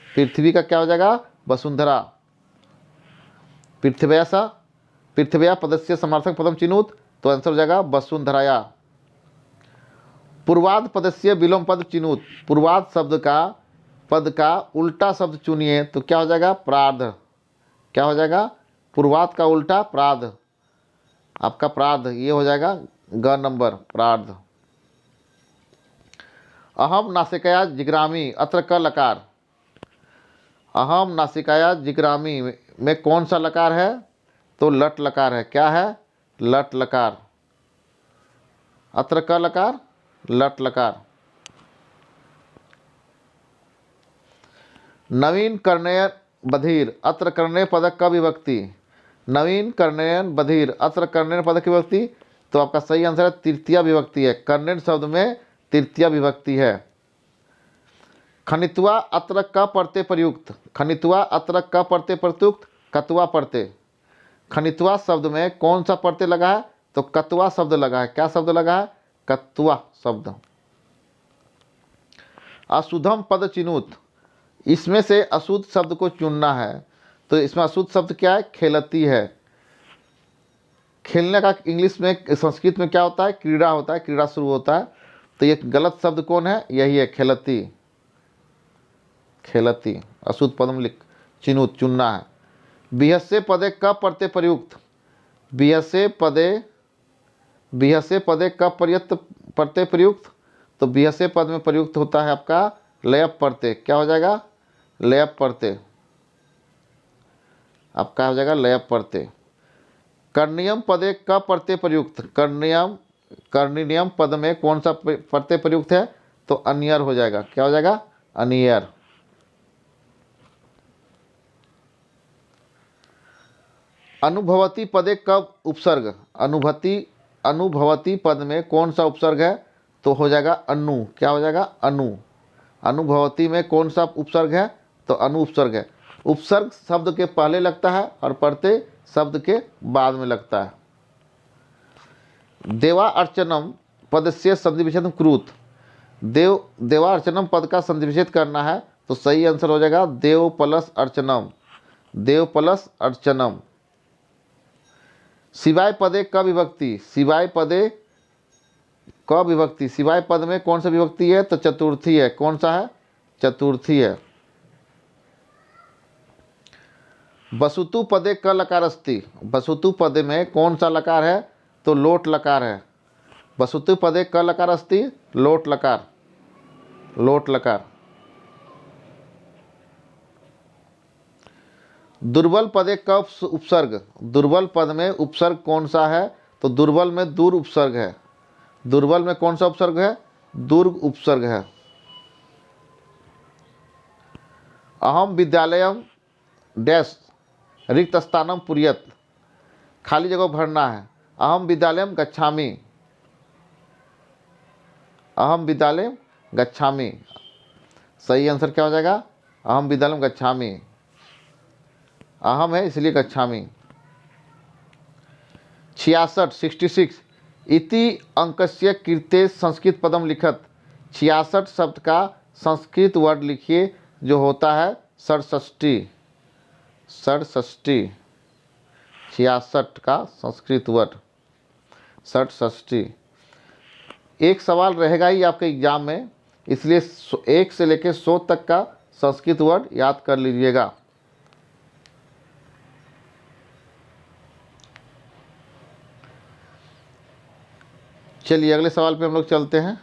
पृथ्वी का क्या हो जाएगा, वसुंधरा। पृथ्व्या पदस्य समानार्थक पदम चिनुत, तो आंसर हो जाएगा वसुंधराया। पूर्वाद पदस्य विलोम पद चिनुत, पूर्वाद पद का उल्टा शब्द चुनिए, तो क्या हो जाएगा, प्रार्ध। क्या हो जाएगा, पूर्वाद का उल्टा प्रार्ध, आपका प्रार्ध, ये हो जाएगा ग नंबर, प्रार्ध। अहम नासिकाया जिग्रामी अत्र क लकार, अहम नासिकाया जिग्रामी में कौन सा लकार है, तो लट लकार है। क्या है, लट लकार। अत्र क लकार, लट लकार। नवीन कर्णय बधिर अत्र कर्णय पदक का विभक्ति, नवीन कर्णयन बधिर अत्र कर्णयन पदक की विभक्ति, तो आपका सही आंसर है तृतीया विभक्ति है। कर्णयन शब्द में तृतीया विभक्ति है। खनित्वा अत्र क प्रत्यय प्रयुक्त, खनित्वा अत्र क प्रत्यय प्रयुक्त, कतुआ प्रत्यय। खनित्वा शब्द में कौन सा प्रत्यय लगा है, तो कतुआ शब्द लगा है। क्या शब्द लगा है, कतुआ शब्द। अशुद्धम पद चिनुत, इसमें से अशुद्ध शब्द को चुनना है, तो इसमें अशुद्ध शब्द क्या है, खेलती है। खेलने का इंग्लिश में, संस्कृत में क्या होता है, क्रीड़ा होता है, क्रीड़ा शुरू होता है, तो ये गलत शब्द कौन है, यही है, खेलती। खेलती अशुद्ध पदम लिख चिनुत, चुनना है। बिहसे पदे क प्रत्यय प्रयुक्त, बिहसे पदे क प्रत्यय प्रयुक्त, तो बिहसे पद में प्रयुक्त होता है आपका लयप प्रत्यय। क्या हो जाएगा, लयप प्रत्यय, आपका हो जाएगा लयप प्रत्यय। कर्णियम पदे क प्रत्यय प्रयुक्त, कर्णिनियम पद में कौन सा प्रत्यय प्रयुक्त है, तो अनियर हो जाएगा। क्या हो जाएगा, अनियर। अनुभवती पदे कब उपसर्ग, अनुभवती पद में कौन सा उपसर्ग है? तो हो जाएगा अनु। क्या हो जाएगा? अनु। अनुभवती में कौन सा उपसर्ग है? तो अनु उपसर्ग है। उपसर्ग शब्द के पहले लगता है और प्रत्यय शब्द के बाद में लगता है। देवा अर्चनम पद से संधि विच्छेदम कुरुत, देवा अर्चनम पद का संधि विच्छेद करना है तो सही आंसर हो जाएगा देव प्लस अर्चनम, देव प्लस अर्चनम। शिवाय पदे क विभक्ति, शिवाय पदे क विभक्ति, शिवाय पद में कौन सा विभक्ति है? तो चतुर्थी है। कौन सा है? चतुर्थी है। वसुतु पदे क लकार अस्ति, वसुतु पदे में कौन सा लकार है? तो लोट लकार है। वसुतु पदे क लकार अस्ति, लोट लकार, लोट लकार। दुर्बल पदे क उपसर्ग, दुर्बल पद में उपसर्ग कौन सा है? तो दुर्बल में दूर उपसर्ग है। दुर्बल में कौन सा उपसर्ग है? दूर उपसर्ग है। अहम विद्यालयम डैश रिक्त स्थानम पुरियत, खाली जगह भरना है। अहम विद्यालयम गच्छामि, अहम विद्यालयम गच्छामि। सही आंसर क्या हो जाएगा? अहम विद्यालयम गच्छामि। अहम है इसलिए गच्छामि। 66 इति अंकस्य कृते संस्कृत पदम लिखत, 66 शब्द का संस्कृत वर्ड लिखिए जो होता है षष्ठी, षष्ठी। 66 का संस्कृत वर्ड षष्ठी। एक सवाल रहेगा ही आपके एग्जाम में, इसलिए 1 से लेकर 100 तक का संस्कृत वर्ड याद कर लीजिएगा। चलिए अगले सवाल पे हम लोग चलते हैं।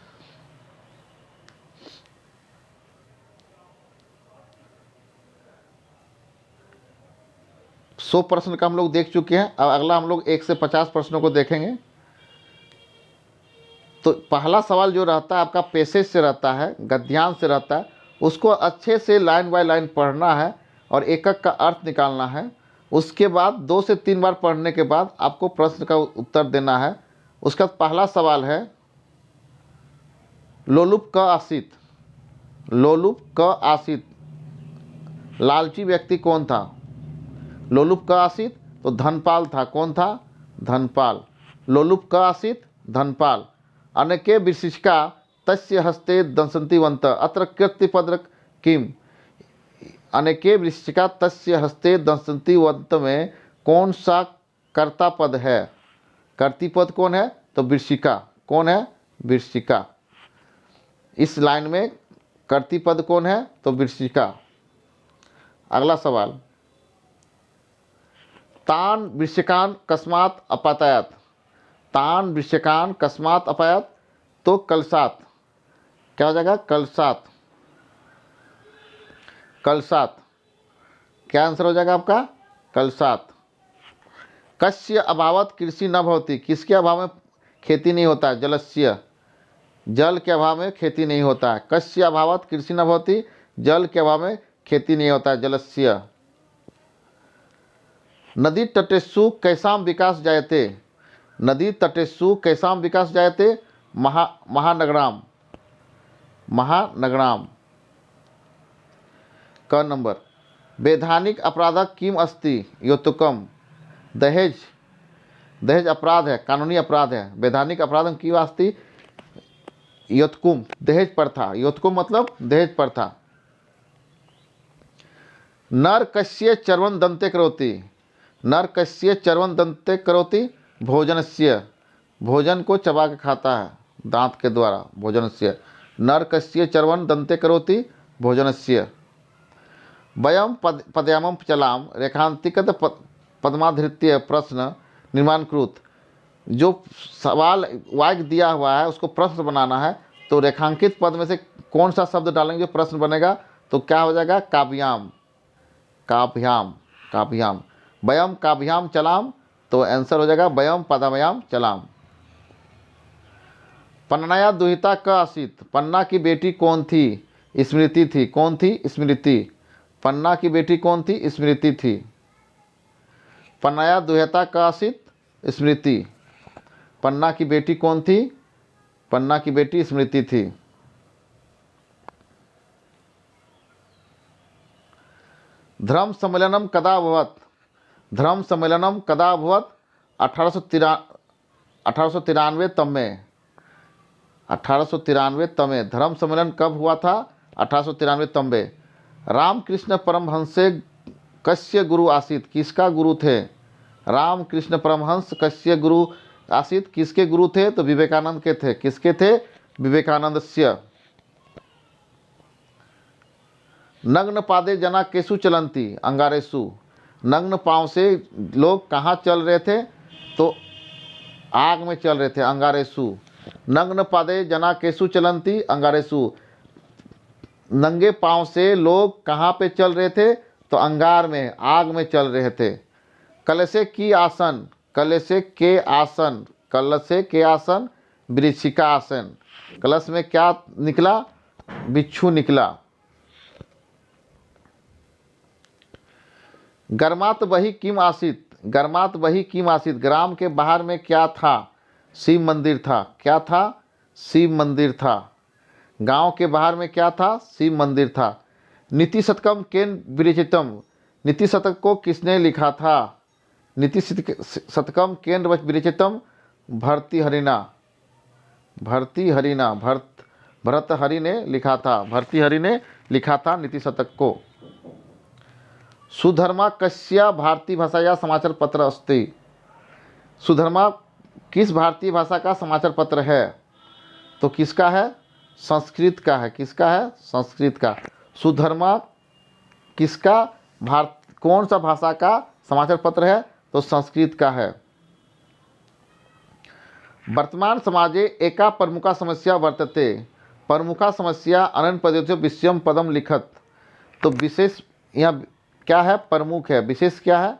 सौ प्रश्न का हम लोग देख चुके हैं। अब अगला हम लोग 1 से 50 प्रश्नों को देखेंगे। तो पहला सवाल जो रहता है आपका पैसेज से रहता है, गद्यांश से रहता है, उसको अच्छे से लाइन बाय लाइन पढ़ना है और एक एक का अर्थ निकालना है। उसके बाद 2 से 3 बार पढ़ने के बाद आपको प्रश्न का उत्तर देना है। उसका पहला सवाल है लोलुप क आसित, लोलुप क आसित लालची व्यक्ति कौन था? लोलुप क आसित तो धनपाल था। कौन था? धनपाल। लोलुप क आसित धनपाल। अनेके विशिष्का तस्य हस्ते दंसन्तिवन्त अत्र कृत्यपद किम, अनेके विशिष्का तस्य हस्ते दंसन्तिवन्त में कौन सा कर्ता पद है? कर्तिपद कौन है? तो वृश्चिका। कौन है? वृश्चिका। इस लाइन में कर्तिपद कौन है? तो वृश्चिका। अगला सवाल तान वृश्चिकान कस्मात अपातयत, तान वृश्चिकान कस्मात अपायत तो कलसात। क्या हो जाएगा? कलसात, कलसात। क्या आंसर हो जाएगा आपका? कलसात। कस्य अभावत कृषि न भवति, किसके अभाव में खेती नहीं होता है? जलस्य, जल के अभाव में खेती नहीं होता है। कस्य अभावत कृषि न भवति, जल के अभाव में खेती नहीं होता है, जलस्य। नदी तटेषु कैसाम विकास जायते, नदी तटेषु कैसाम विकास जायते महानगराम, महानगराम। क नंबर वैधानिक अपराधक किम अस्ति योतुकम, दहेज, दहेज अपराध है, कानूनी अपराध है। वैधानिक अपराध की वास्ती योतकुम, दहेज प्रथा। योतकुम मतलब दहेज प्रथा। नर कस्य चर्वण दंते करोति, नर कस्य चर्वण दंते करोति भोजनस्य, भोजन को चबा के खाता है दांत के द्वारा, भोजनस्य। नर कस्य चर्वण दंते करोति भोजनस्य। वयम पदयामम चलाम रेखांतिकत पद्माधृत्य प्रश्न निर्माण कृत, जो सवाल वाक्य दिया हुआ है उसको प्रश्न बनाना है। तो रेखांकित पद में से कौन सा शब्द डालेंगे जो प्रश्न बनेगा? तो क्या हो जाएगा? काव्याम, काव्याम, काव्याम। वयम काव्याम चलाम तो आंसर हो जाएगा वयम पदामयाम चलाम। पन्नाया दुहिता क आसित, पन्ना की बेटी कौन थी? स्मृति थी। कौन थी? स्मृति। पन्ना की बेटी कौन थी? स्मृति थी। पन्नाया दुह्यता का आसित स्मृति। पन्ना की बेटी कौन थी? पन्ना की बेटी स्मृति थी। धर्म सम्मेलनम कदा अभवत्? धर्म सम्मेलनम कदा अभवत्? 1893 तम में। 1893 तम में धर्म सम्मेलन कब हुआ था? 1893 तम में। रामकृष्ण परमहंस कस्य गुरु आसित? किसका गुरु थे? रामकृष्ण परमहंस कस्य गुरु आसित? किसके गुरु थे? तो विवेकानंद के थे। किसके थे? विवेकानंदस्य। नग्न पादे जना केसु चलंती? अंगारेसु। नग्न पांव से लोग कहाँ चल रहे थे? तो आग में चल रहे थे, अंगारेसु। नग्न पादे जना केसु चलंती? अंगारेसु। नंगे पांव से लोग कहाँ पे चल रहे थे? तो अंगार में, आग में चल रहे थे। कलशे की आसन, कलशे के आसन, कलशे के आसन, वृश्चिका आसन। कलश में क्या निकला? बिच्छू निकला। गर्मात बही किम आसित? गर्मात बही किम आसित? ग्राम के बाहर में क्या था? शिव मंदिर था। क्या था? शिव मंदिर था। गांव के बाहर में क्या था? शिव मंदिर था। नीति शतकम केन विरचितम? नीति शतक को किसने लिखा था? नीति शतकम केन विरचितम? भर्तृहरिना। भर्तृहरिना, भर्तृहरि ने लिखा था। भर्तृहरि ने लिखा था नीति शतक को। सुधर्मा कस्या भारतीय भाषाया समाचार पत्र अस्ति? सुधर्मा किस भारतीय भाषा का समाचार पत्र है? तो किसका है? संस्कृत का है। किसका है? संस्कृत का। सुधर्मा किसका कौन सा भाषा का समाचार पत्र है? तो संस्कृत का है। वर्तमान समाजे एका प्रमुखा समस्या वर्तते। प्रमुखा समस्या अनन्य विषयम पदम लिखत। तो विशेष यहाँ क्या है? प्रमुख है। विशेष क्या है?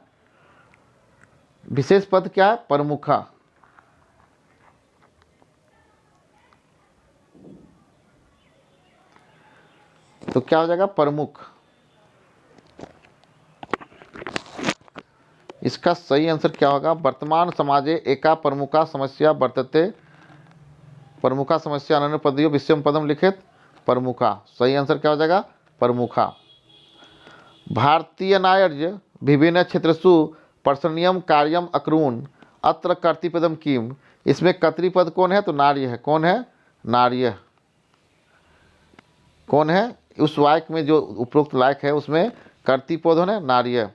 विशेष पद क्या है? प्रमुखा। तो क्या हो जाएगा? प्रमुख। इसका सही आंसर क्या होगा? वर्तमान समाजे एका प्रमुखा समस्या वर्तते। प्रमुखा समस्या अनन्य पदयो विषयम पदम लिखित। प्रमुखा। सही आंसर क्या हो जाएगा? प्रमुखा। भारतीय नायर्य विभिन्न क्षेत्रसु प्रशंसनीयम कार्यम अकुर्वन् अत्र कर्तृपदम किम? इसमें कर्तृपद कौन है? तो नार्य है। कौन है? नार्य। कौन है? उस वाक्य में जो उपरोक्त वाक्य है उसमें कर्तृपद है नार्य।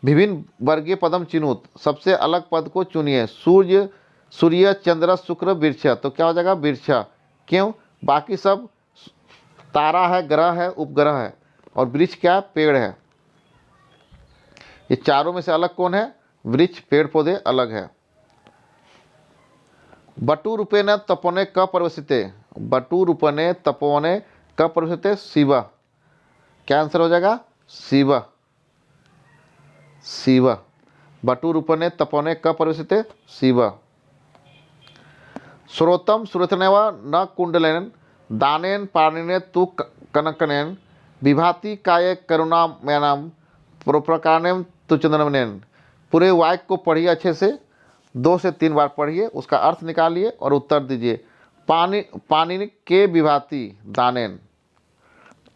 विभिन्न वर्गीय पदम चिनुत। सबसे अलग पद को चुनिए। सूर्य, सूर्य, चंद्र, शुक्र, वृक्ष। तो क्या हो जाएगा? वृक्ष। क्यों? बाकी सब तारा है, ग्रह है, उपग्रह है, और वृक्ष क्या है? पेड़ है। ये चारों में से अलग कौन है? वृक्ष, पेड़ पौधे अलग है। बटू रूपेण तपोने क प्रवसिते। बटू रूपने तपोने क प्रवसिते? शिव। क्या आंसर हो जाएगा? शिव। शिव। बटू रूपने तपोने क प्रवसिते? शिव। श्रोतम श्रोतनेव न कुंडलेन दानेन पाणिने तु कनकनेन विभाति काय करुणामयनम प्रकारेण तु चंद्रमनेन। पूरे वाक्य को पढ़िए अच्छे से, 2 से 3 बार पढ़िए, उसका अर्थ निकालिए और उत्तर दीजिए। पानी के विभाति दानेन।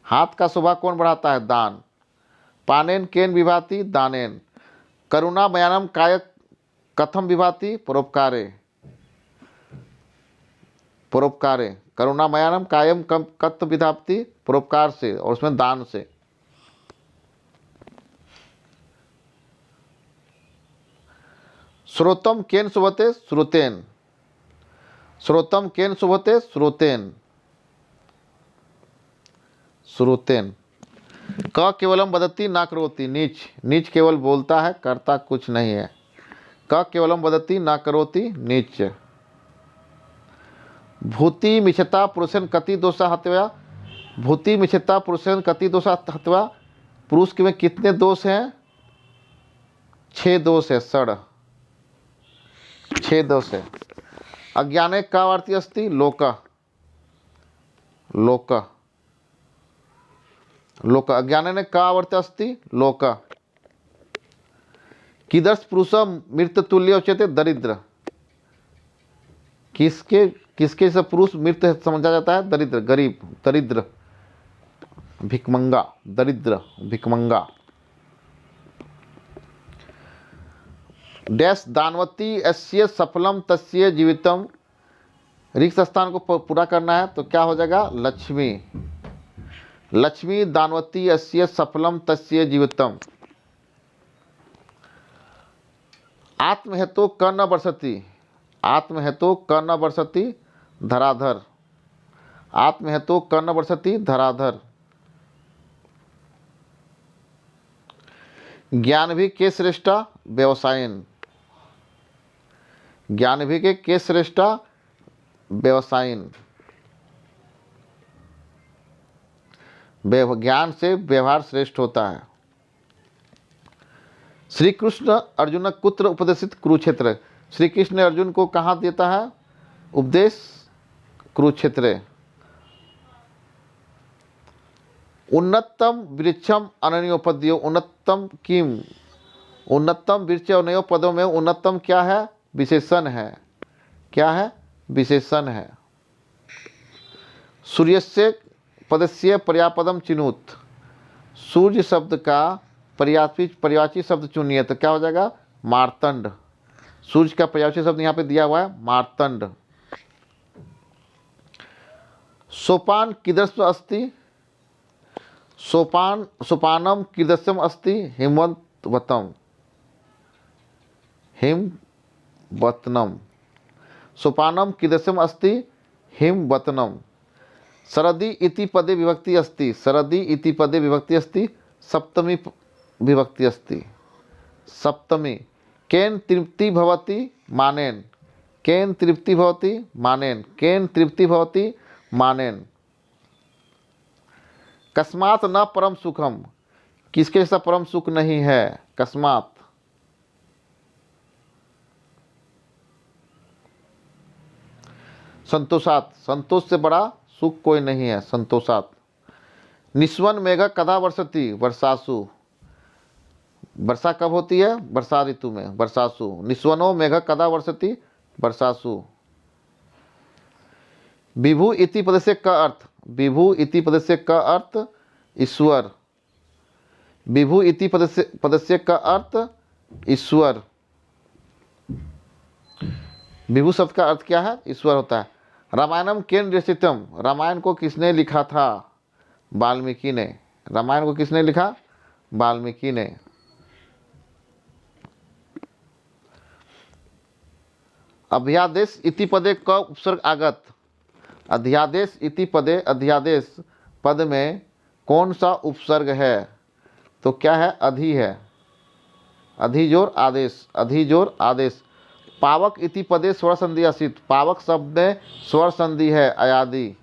हाथ का शोभा कौन बढ़ाता है? दान। पानेन केन विभाति? दानेन। करुणामयानम काय कथम विभाति? परोपकारे। परोपकारे। करुणामयानम कायम कत विधाप्ति? परोपकार से, और उसमें दान से। श्रोतम केन शोभते? श्रुतेन। श्रोतम केन शोभते? श्रुतेन। श्रुतेन। क केवलम वदति ना करोति? नीच। नीच केवल बोलता है, करता कुछ नहीं है। क केवलम वदति ना करोति? नीच। भूति मिच्छता पुरुषन कति दोषा हत्या? भूति मिच्छता पुरुषन कति दोषा हत्या? पुरुष में कितने दोष हैं? 6 दोष है। 6 दोष है। अज्ञाने का वार्ती अस्ति? लोक। लोक। लोक। अज्ञाने का वर्त अस्ति? लोक। कीदर्श पुरुष मृत तुल्य उच्यते दरिद्र, किसके किसके से पुरुष मृत समझा जाता है? दरिद्र, गरीब, दरिद्र, भिकमंगा, दरिद्र, भिकमंगा। डैश दानवती अस्य सफलम तस्य जीवितम, रिक्त स्थान को पूरा करना है तो क्या हो जाएगा? लक्ष्मी, लक्ष्मी दानवती अस्य सफलम तस्य जीवितम। आत्महेतो क न वर्षति, आत्महेतो क न वर्षति धराधर, आत्महेतो क न वर्षति धराधर। ज्ञान भी के श्रेष्ठा व्यवसायन, ज्ञान भी के श्रेष्ठा व्यवसायन, ज्ञान से व्यवहार श्रेष्ठ होता है। श्री कृष्ण अर्जुन कुत्र उपदेशित? कुरुक्षेत्र। श्री कृष्ण ने अर्जुन को कहाँ देता है उपदेश? कुरुक्षेत्र। उन्नतम वृक्षम अनन्योपद्यो, उन्नतम किम, उन्नतम वृक्ष अनयो पदों में उन्नतम क्या है? विशेषण है। क्या है? विशेषण है। सूर्यस्य पदस्य पर्यापदम चिनुत, सूर्य शब्द का पर्यायवाची शब्द चुनिए तो क्या हो जाएगा? मार्तंड। सूर्य का पर्यायवाची शब्द यहाँ पे दिया हुआ है मार्तंड। सोपान कीदृश अस्ति? सोपान सोपानम कीदृशम अस्ति? हिमवतम, हिमवतनम। सोपानम कीदृशम अस्ति? हिमवतनम। शरदी इति पदे विभक्ति अस्ति, शरदी इति पदे विभक्ति अस्ति, सप्तमी विभक्ति अस्ति, सप्तमी। केन तृप्ति भवति? मानेन, केन तृप्ति भवति? मानेन, केन तृप्ति भवति? मानेन। कस्मात् न परम सुखम, किसके जैसा परम सुख नहीं है? कस्मात्। संतोषात, संतोष से बड़ा सुख कोई नहीं है, संतोषात। निस्वन मेघ कदा वर्षति? वर्षासु, वर्षा कब होती है? वर्षा ऋतु में, वर्षासु। निस्वनो मेघ कदा वर्षति? वर्षासु। विभु इति पदस्य का अर्थ? विभु इति पदस्य का अर्थ ईश्वर, विभु इति पदस्य का अर्थ ईश्वर। विभु शब्द का अर्थ क्या है? ईश्वर होता है। रामायणम केन रचितम, रामायण को किसने लिखा था? वाल्मीकि ने। रामायण को किसने लिखा? वाल्मीकि ने। अध्यादेश इति पदे क उपसर्ग आगत, अध्यादेश इति पदे, अध्यादेश पद में कौन सा उपसर्ग है? तो क्या है? अधि है, अधिजोर आदेश, अधिजोर आदेश। पावक इति पदे स्वर संधि आसित, पावक शब्द में स्वर संधि है अयादि।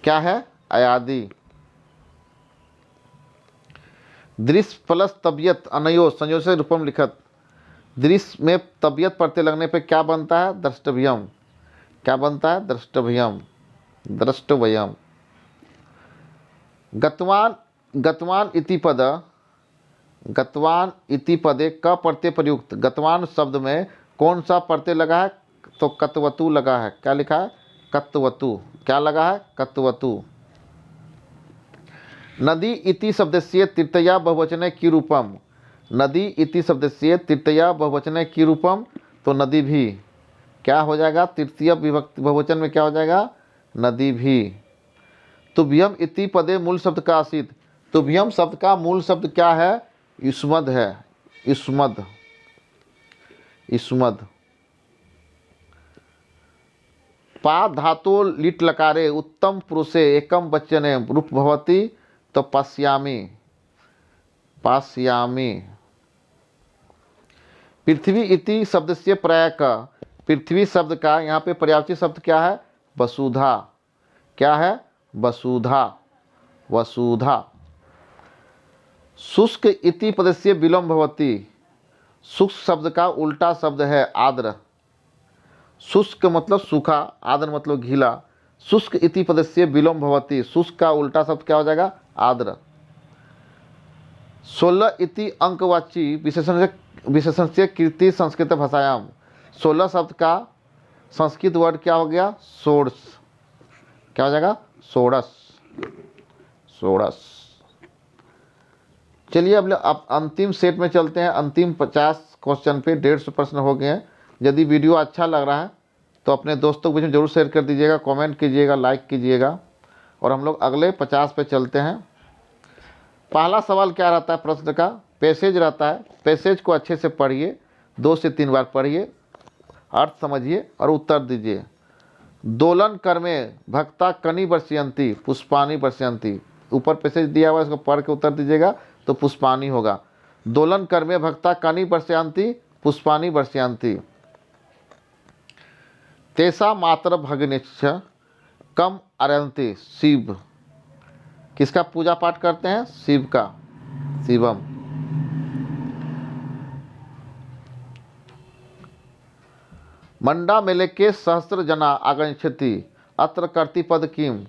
क्या है? अयादि। दृश्य प्लस तबियत अनयो संयोग से रूपम लिखत, दृश्य में तबियत पड़ते लगने पे क्या बनता है? द्रष्टव्यम। क्या बनता है? द्रष्टव्यम, द्रष्टव्यम। गतवान, गतवान इति पद, गतवान इति पदे क प्रत्यय प्रयुक्त, गतवान शब्द में कौन सा प्रत्यय लगा है? तो कतवतु लगा है। क्या लिखा है? कतवतु। क्या लगा है? कतवतु। नदी इति शब्दस्य तृतीया बहुवचने की रूपम, नदी इति शब्दस्य तृतीया बहुवचने की रूपम, तो नदी भी क्या हो जाएगा? तृतीय विभक्ति बहुवचन में क्या हो जाएगा? नदी भी। तुभ्यम इति पदे मूल शब्द का आसित, तुभ्यम शब्द का मूल शब्द क्या है? युष्मद है, युष्मद, युष्मद। पा धातो लिट लकारे उत्तम पुरुषे एकम वचने रूप भवति, तो पश्यामि, पाश्यामि। पृथ्वी इति शब्द से पर्याय का, पृथ्वी शब्द का यहाँ पे पर्यायवाची शब्द क्या है? वसुधा। क्या है? वसुधा, वसुधा। शुष्क इति पदस्य विलोम भवति, शुष्क शब्द का उल्टा शब्द है आर्द्र। शुष्क मतलब सूखा, आर्द्र मतलब गीला। शुष्क इति पदस्य विलोम भवति, शुष्क का उल्टा शब्द क्या हो जाएगा? आर्द्र। 16 इति अंकवाची विशेषण से विशेषण से कीर्ति संस्कृत भाषायाम। 16 शब्द का संस्कृत वर्ड क्या हो गया? षोडश। क्या हो जाएगा? षोडश। षोडश। चलिए अब अंतिम सेट में चलते हैं। अंतिम 50 क्वेश्चन पे 150 प्रश्न हो गए हैं। यदि वीडियो अच्छा लग रहा है तो अपने दोस्तों के बीच में जरूर शेयर कर दीजिएगा, कमेंट कीजिएगा, लाइक कीजिएगा। और हम लोग अगले 50 पे चलते हैं। पहला सवाल क्या रहता है प्रश्न का? पैसेज रहता है। पैसेज को अच्छे से पढ़िए, 2 से 3 बार पढ़िए, अर्थ समझिए और उत्तर दीजिए। दोलन कर्मे भक्ता कनि वर्षयंती पुष्पानि वर्षयंती। ऊपर पैसेज दिया हुआ है, इसको पढ़ के उत्तर दीजिएगा तो पुष्पानि होगा। दोलन कर्मे भक्ता कनि वर्षयंती पुष्पानि वर्षयंती। तेसा मातर भगनिच्छ कम अरंती। शिव। किसका पूजा पाठ करते हैं? शिव का। शिवम। मंडा मेले के सहस्त्र जना आगच्छति अत्र कर्ति पद किम।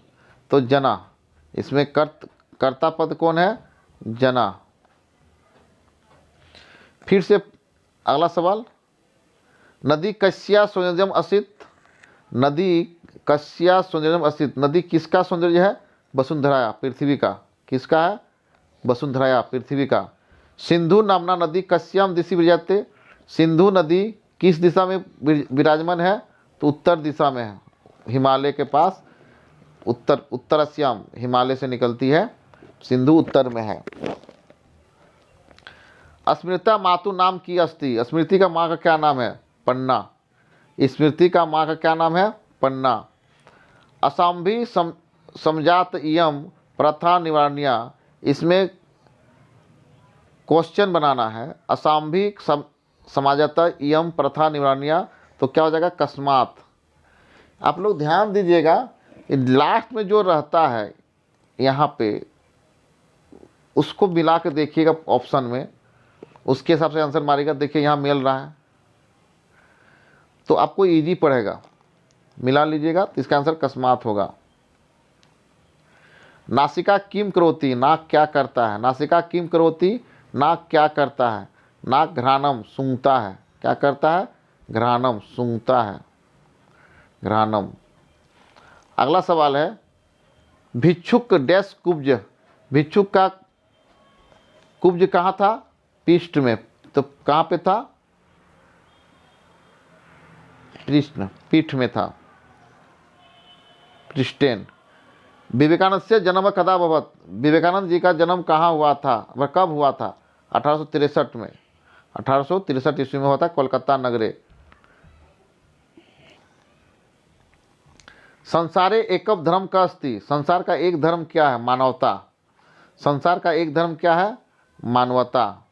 तो जना, इसमें कर्ता पद कौन है? जना। फिर से अगला सवाल, नदी कस्या सौंदर्यम असित। नदी कस्या सौंदर्यम असित। नदी किसका सौंदर्य है? वसुंधराया, पृथ्वी का। किसका है? वसुंधराया, पृथ्वी का। सिंधु नामना नदी कस्याम दिशि विराजते। सिंधु नदी किस दिशा में विराजमान है? तो उत्तर दिशा में है, हिमालय के पास। उत्तरस्याम, हिमालय से निकलती है। सिंधु उत्तर में है। स्मृता मातु नाम की अस्ति। स्मृति का माँ का क्या नाम है? पन्ना। स्मृति का माँ का क्या नाम है? पन्ना। असंभी समझात इयम प्रथा निवारणीया। इसमें क्वेश्चन बनाना है। असंभी समाजत इयम प्रथा निवारणीया, तो क्या हो जाएगा? कस्मात। आप लोग ध्यान दीजिएगा, लास्ट में जो रहता है यहाँ पे उसको मिला के देखिएगा ऑप्शन में, उसके हिसाब से आंसर मारिएगा। देखिए यहाँ मिल रहा है तो आपको इजी पड़ेगा, मिला लीजिएगा तो इसका आंसर कस्मात होगा। नासिका किम करोति। नाक क्या करता है? नासिका किम करोति। नाक क्या करता है? नाक घ्राणम, सूंघता है। क्या करता है? घ्राणम, सूंघता है। घ्राणम। अगला सवाल है, भिक्षुक डैश कुब्ज। भिक्षुक का कुब्ज कहाँ था? पृष्ठ में। तो कहाँ पे था? पृष्ठ, पीठ में था। पृष्ठेन। विवेकानंद से जन्म कदा अभवत। विवेकानंद जी का जन्म कहाँ हुआ था? वह कब हुआ था? 1863 में। 1863 ईस्वी में हुआ था, कोलकाता नगरे। संसारे एकम धर्म का अस्ति। संसार का एक धर्म क्या है? मानवता। संसार का एक धर्म क्या है? मानवता।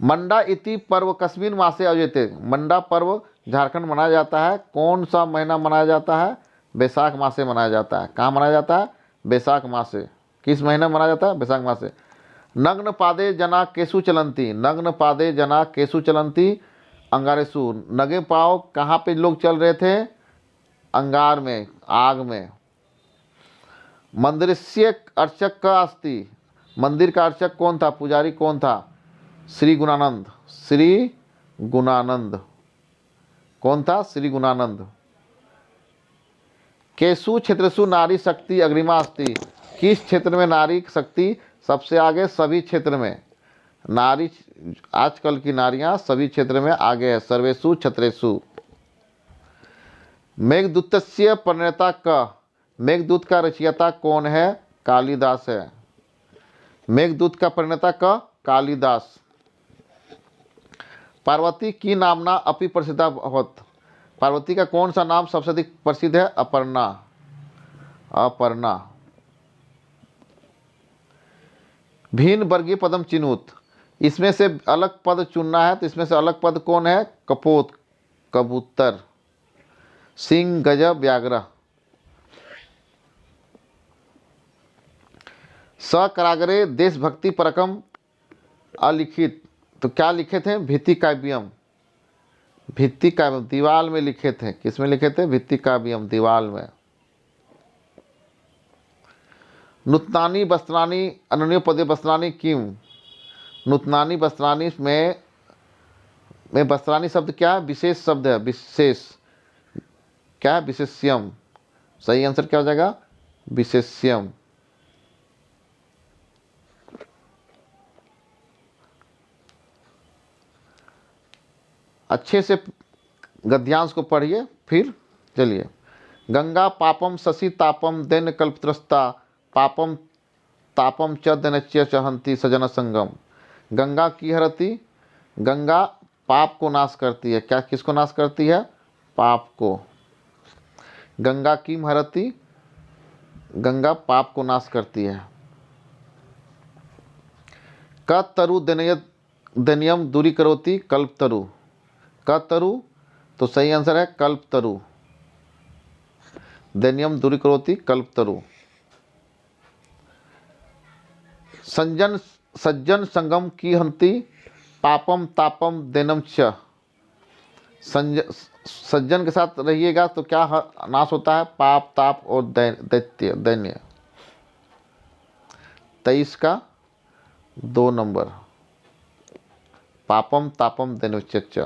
मंडा इति पर्व कस्मिन मासे आयोजिते। मंडा पर्व झारखंड मनाया जाता है। कौन सा महीना मनाया जाता है? बैसाख मास से मनाया जाता है। कहाँ मनाया जाता है? बैसाख मास से। किस महीने मनाया जाता है? बैसाख मास से। नग्न पादे जना केसु चलंती। नग्न पादे जना केसु चलंती अंगारेसु। नगे पाव कहाँ पे लोग चल रहे थे? अंगार में, आग में। मंदिरस्य अर्चक का अस्ति। मंदिर का अर्चक कौन था? पुजारी कौन था? श्री गुणानंद। श्री गुणानंद। कौन था? श्री गुणानंद। केसु क्षेत्रसु नारी शक्ति अग्रिमा अस्ति। किस क्षेत्र में नारी शक्ति सबसे आगे? सभी क्षेत्र में। नारी, आजकल की नारियां सभी क्षेत्र में आगे है। सर्वेषु क्षेत्रेषु। मेघदूतस्य प्रणेता का। मेघदूत का रचयिता कौन है? कालिदास है। मेघदूत का प्रणेता का कालिदास। पार्वती की नामना अपि प्रसिद्धा भवत। पार्वती का कौन सा नाम सबसे अधिक प्रसिद्ध है? अपर्णा। अपर्णा। भिन्न वर्गीय पदम चिनुत। इसमें से अलग पद चुनना है तो इसमें से अलग पद कौन है? कपोत, कबूतर। सिंह, गजब, व्याघ्र। सकाराग्रे देशभक्ति परकम अलिखित। तो क्या लिखे थे? भित्ति काव्यम। भित्ति काव्यम दीवाल में लिखे थे। किस में लिखे थे? भित्ति काव्यम, दीवाल में। नूतनानि वस्त्राणि अनन्योपदे वस्त्राणि किम। नूतनानि वस्त्राणि में वस्त्राणि शब्द क्या है? विशेष शब्द है, विशेष क्या है? विशेष्यम। सही आंसर क्या हो जाएगा? विशेष्यम। अच्छे से गद्यांश को पढ़िए फिर चलिए। गंगा पापम शशि तापम दैन कल्पत्रस्ता पापम तापम च दैनच्य चहंती सजन संगम। गंगा की हरती, गंगा पाप को नाश करती है। क्या किसको नाश करती है? पाप को। गंगा की हरती, गंगा पाप को नाश करती है। कतरु दनियम दूरी करोती कल्पतरु। कतरु तो सही आंसर है कल्पतरु। दनियम दूरी करोती कल्पतरु। सज्जन संगम की हंति पापम तापम देनम च। सज्जन के साथ रहिएगा तो क्या नाश होता है? पाप, ताप और दैत्य, दैन्य। 23 का 2 नंबर। पापम तापम दैन्योच्च।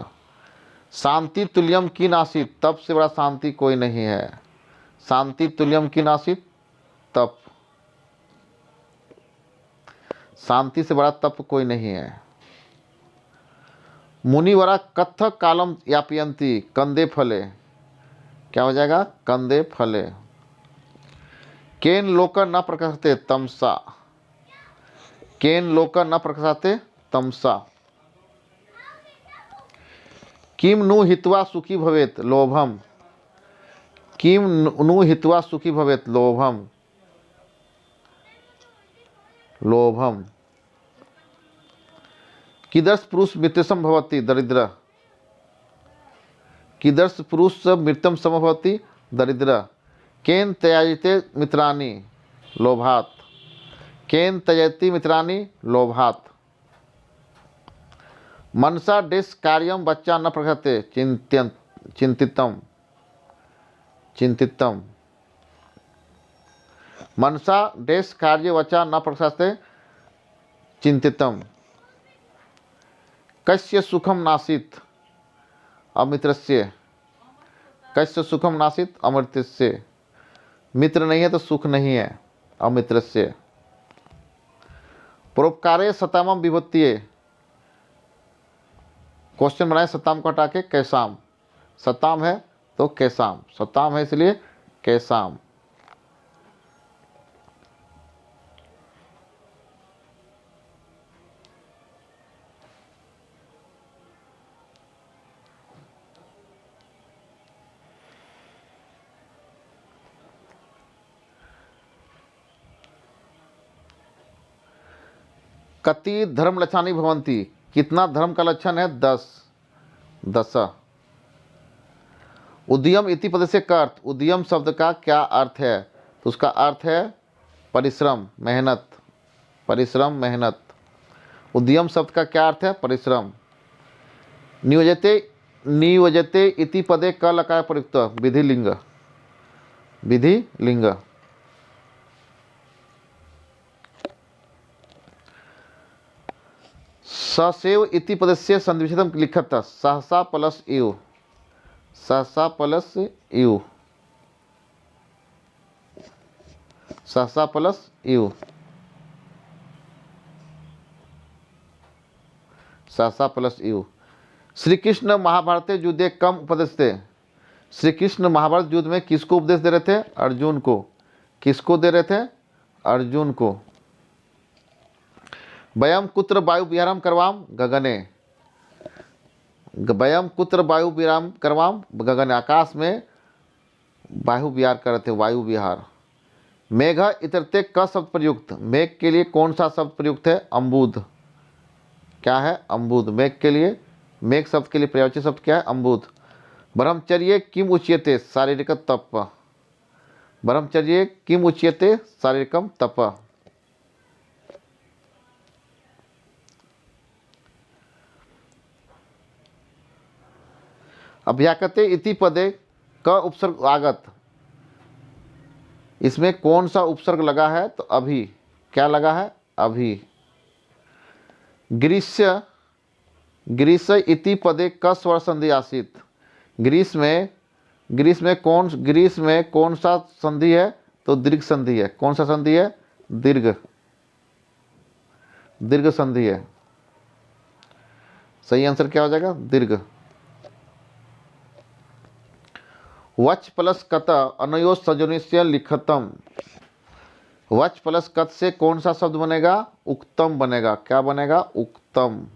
शांति तुल्यम की नासित, तप से बड़ा शांति कोई नहीं है। शांति तुल्यम की नासित, तप। शांति से बड़ा तप कोई नहीं है। मुनिवरा कत्थ कालम यापयंती कंदे फले। क्या हो जाएगा? कंदे फले। केन लोक न प्रकाशते तमसा। केन लोक न प्रकाशते तमसा। किम नु हित्वा सुखी भवेत लोभम। किम नु हित्वा सुखी भवेत लोभम। लोभम। कीदर्श पुरुष मृत्यसम भवति दरिद्र। कीदर्श पुरुष मृत्यम समभवति दरिद्र। केन त्यजते मित्राणि लोभात्। केन त्यजति मित्राणि लोभात्। मनसा डेस कार्यम बच्चा न प्रकृते चिंतितम। चिंतितम। मनसा डेस कार्य वचा न प्रकृते चिंतितम। कस्य सुखम नासित अमित्रस्य। कस्य सुखम नासित अमृतस्य। मित्र नहीं है तो सुख नहीं है, अमित्रस्य। परोपकारे सतामम विभूतिये। क्वेश्चन बनाए सताम को हटा के कैसाम। सताम है तो कैसाम, सताम है इसलिए कैसाम। कति धर्म लक्षणानि भवन्ति। कितना धर्म का लक्षण है? 10। 10। उद्यम इति पद से का अर्थ। उद्यम शब्द का क्या अर्थ है? तो उसका अर्थ है परिश्रम, मेहनत। परिश्रम, मेहनत। उद्यम शब्द का क्या अर्थ है? परिश्रम। नियोजते नियोजते इति पदे क लकार प्रयुक्त। विधि लिंग। विधि लिंग। ससेव इति पदस्य संधिविच्छेदम लिखत। सहसा प्लस इव। सहसा प्लस इव। सहसा प्लस इव। सहसा प्लस इव। श्री कृष्ण महाभारत युद्धे कम उपदेशते। श्री कृष्ण महाभारत युद्ध में किसको उपदेश दे रहे थे? अर्जुन को। किसको दे रहे थे? अर्जुन को। वयम कुत्र वायु विहारम करवाम गगने। वयम कुत्र वायु विहारम करवाम गगने। आकाश में वायु विहार कर रहे थे, वायु विहार। मेघ इतरते क शब्द प्रयुक्त। मेघ के लिए कौन सा शब्द प्रयुक्त है? अम्बुद। क्या है? अम्बुद। मेघ के लिए, मेघ शब्द के लिए पर्यायवाची शब्द क्या है? अम्बुद। ब्रह्मचर्य किम उच्यते शारीरिक तप। ब्रह्मचर्य किम उच्यते शारीरिकम तप। अभ्याकते इति पदे क उपसर्ग आगत। इसमें कौन सा उपसर्ग लगा है? तो अभी। क्या लगा है? अभी। ग्रीष्य ग्रीष्य इति पदे क स्वर संधि आसीत्। ग्रीस में कौन सा संधि है? तो दीर्घ संधि है। कौन सा संधि है? दीर्घ संधि है। सही आंसर क्या हो जाएगा? दीर्घ। वच प्लस कत अनयो सजनिस्य लिखतम। वच प्लस कत से कौन सा शब्द बनेगा? उक्तम बनेगा। क्या बनेगा? उक्तम।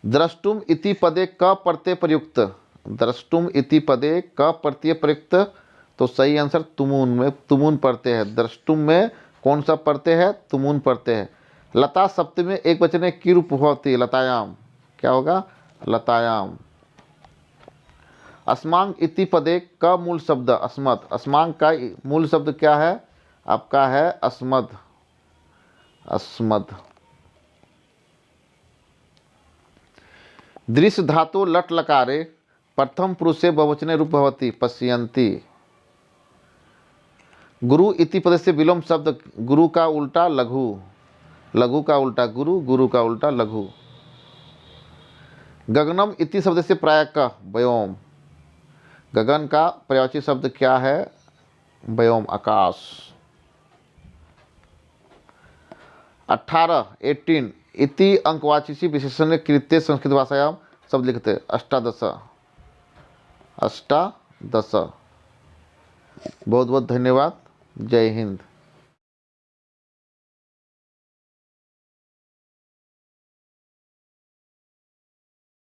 द्रष्टुम इति पदे क प्रत्यय प्रयुक्त। द्रष्टुम इति पदे क प्रत्यय प्रयुक्त, तो सही आंसर तुमुन में तुमुन प्रत्यय है। द्रष्टुम में कौन सा प्रत्यय है? तुमुन प्रत्यय है। लता सप्तमी में एक वचने की रूप होती है। लतायाम। क्या होगा? लतायाम। अस्मांग इति पदे का मूल शब्द अस्मद। अस्मांग का मूल शब्द क्या है? आपका है अस्मद। अस्मद। दृश्य धातु लट लकारे प्रथम पुरुषे बहुवचने रूप भवति पश्यन्ति। गुरु इति पद से विलोम शब्द गुरु का उल्टा लघु। लघु का उल्टा गुरु, गुरु का उल्टा लघु। गगनम इति शब्द से प्राय का व्योम। गगन का पर्यायवाची शब्द क्या है? व्योम, आकाश। 18 इति अंकवाची विशेषण कृत्य संस्कृत भाषायाम शब्द लिखते। अष्टादश। बहुत बहुत धन्यवाद। जय हिंद।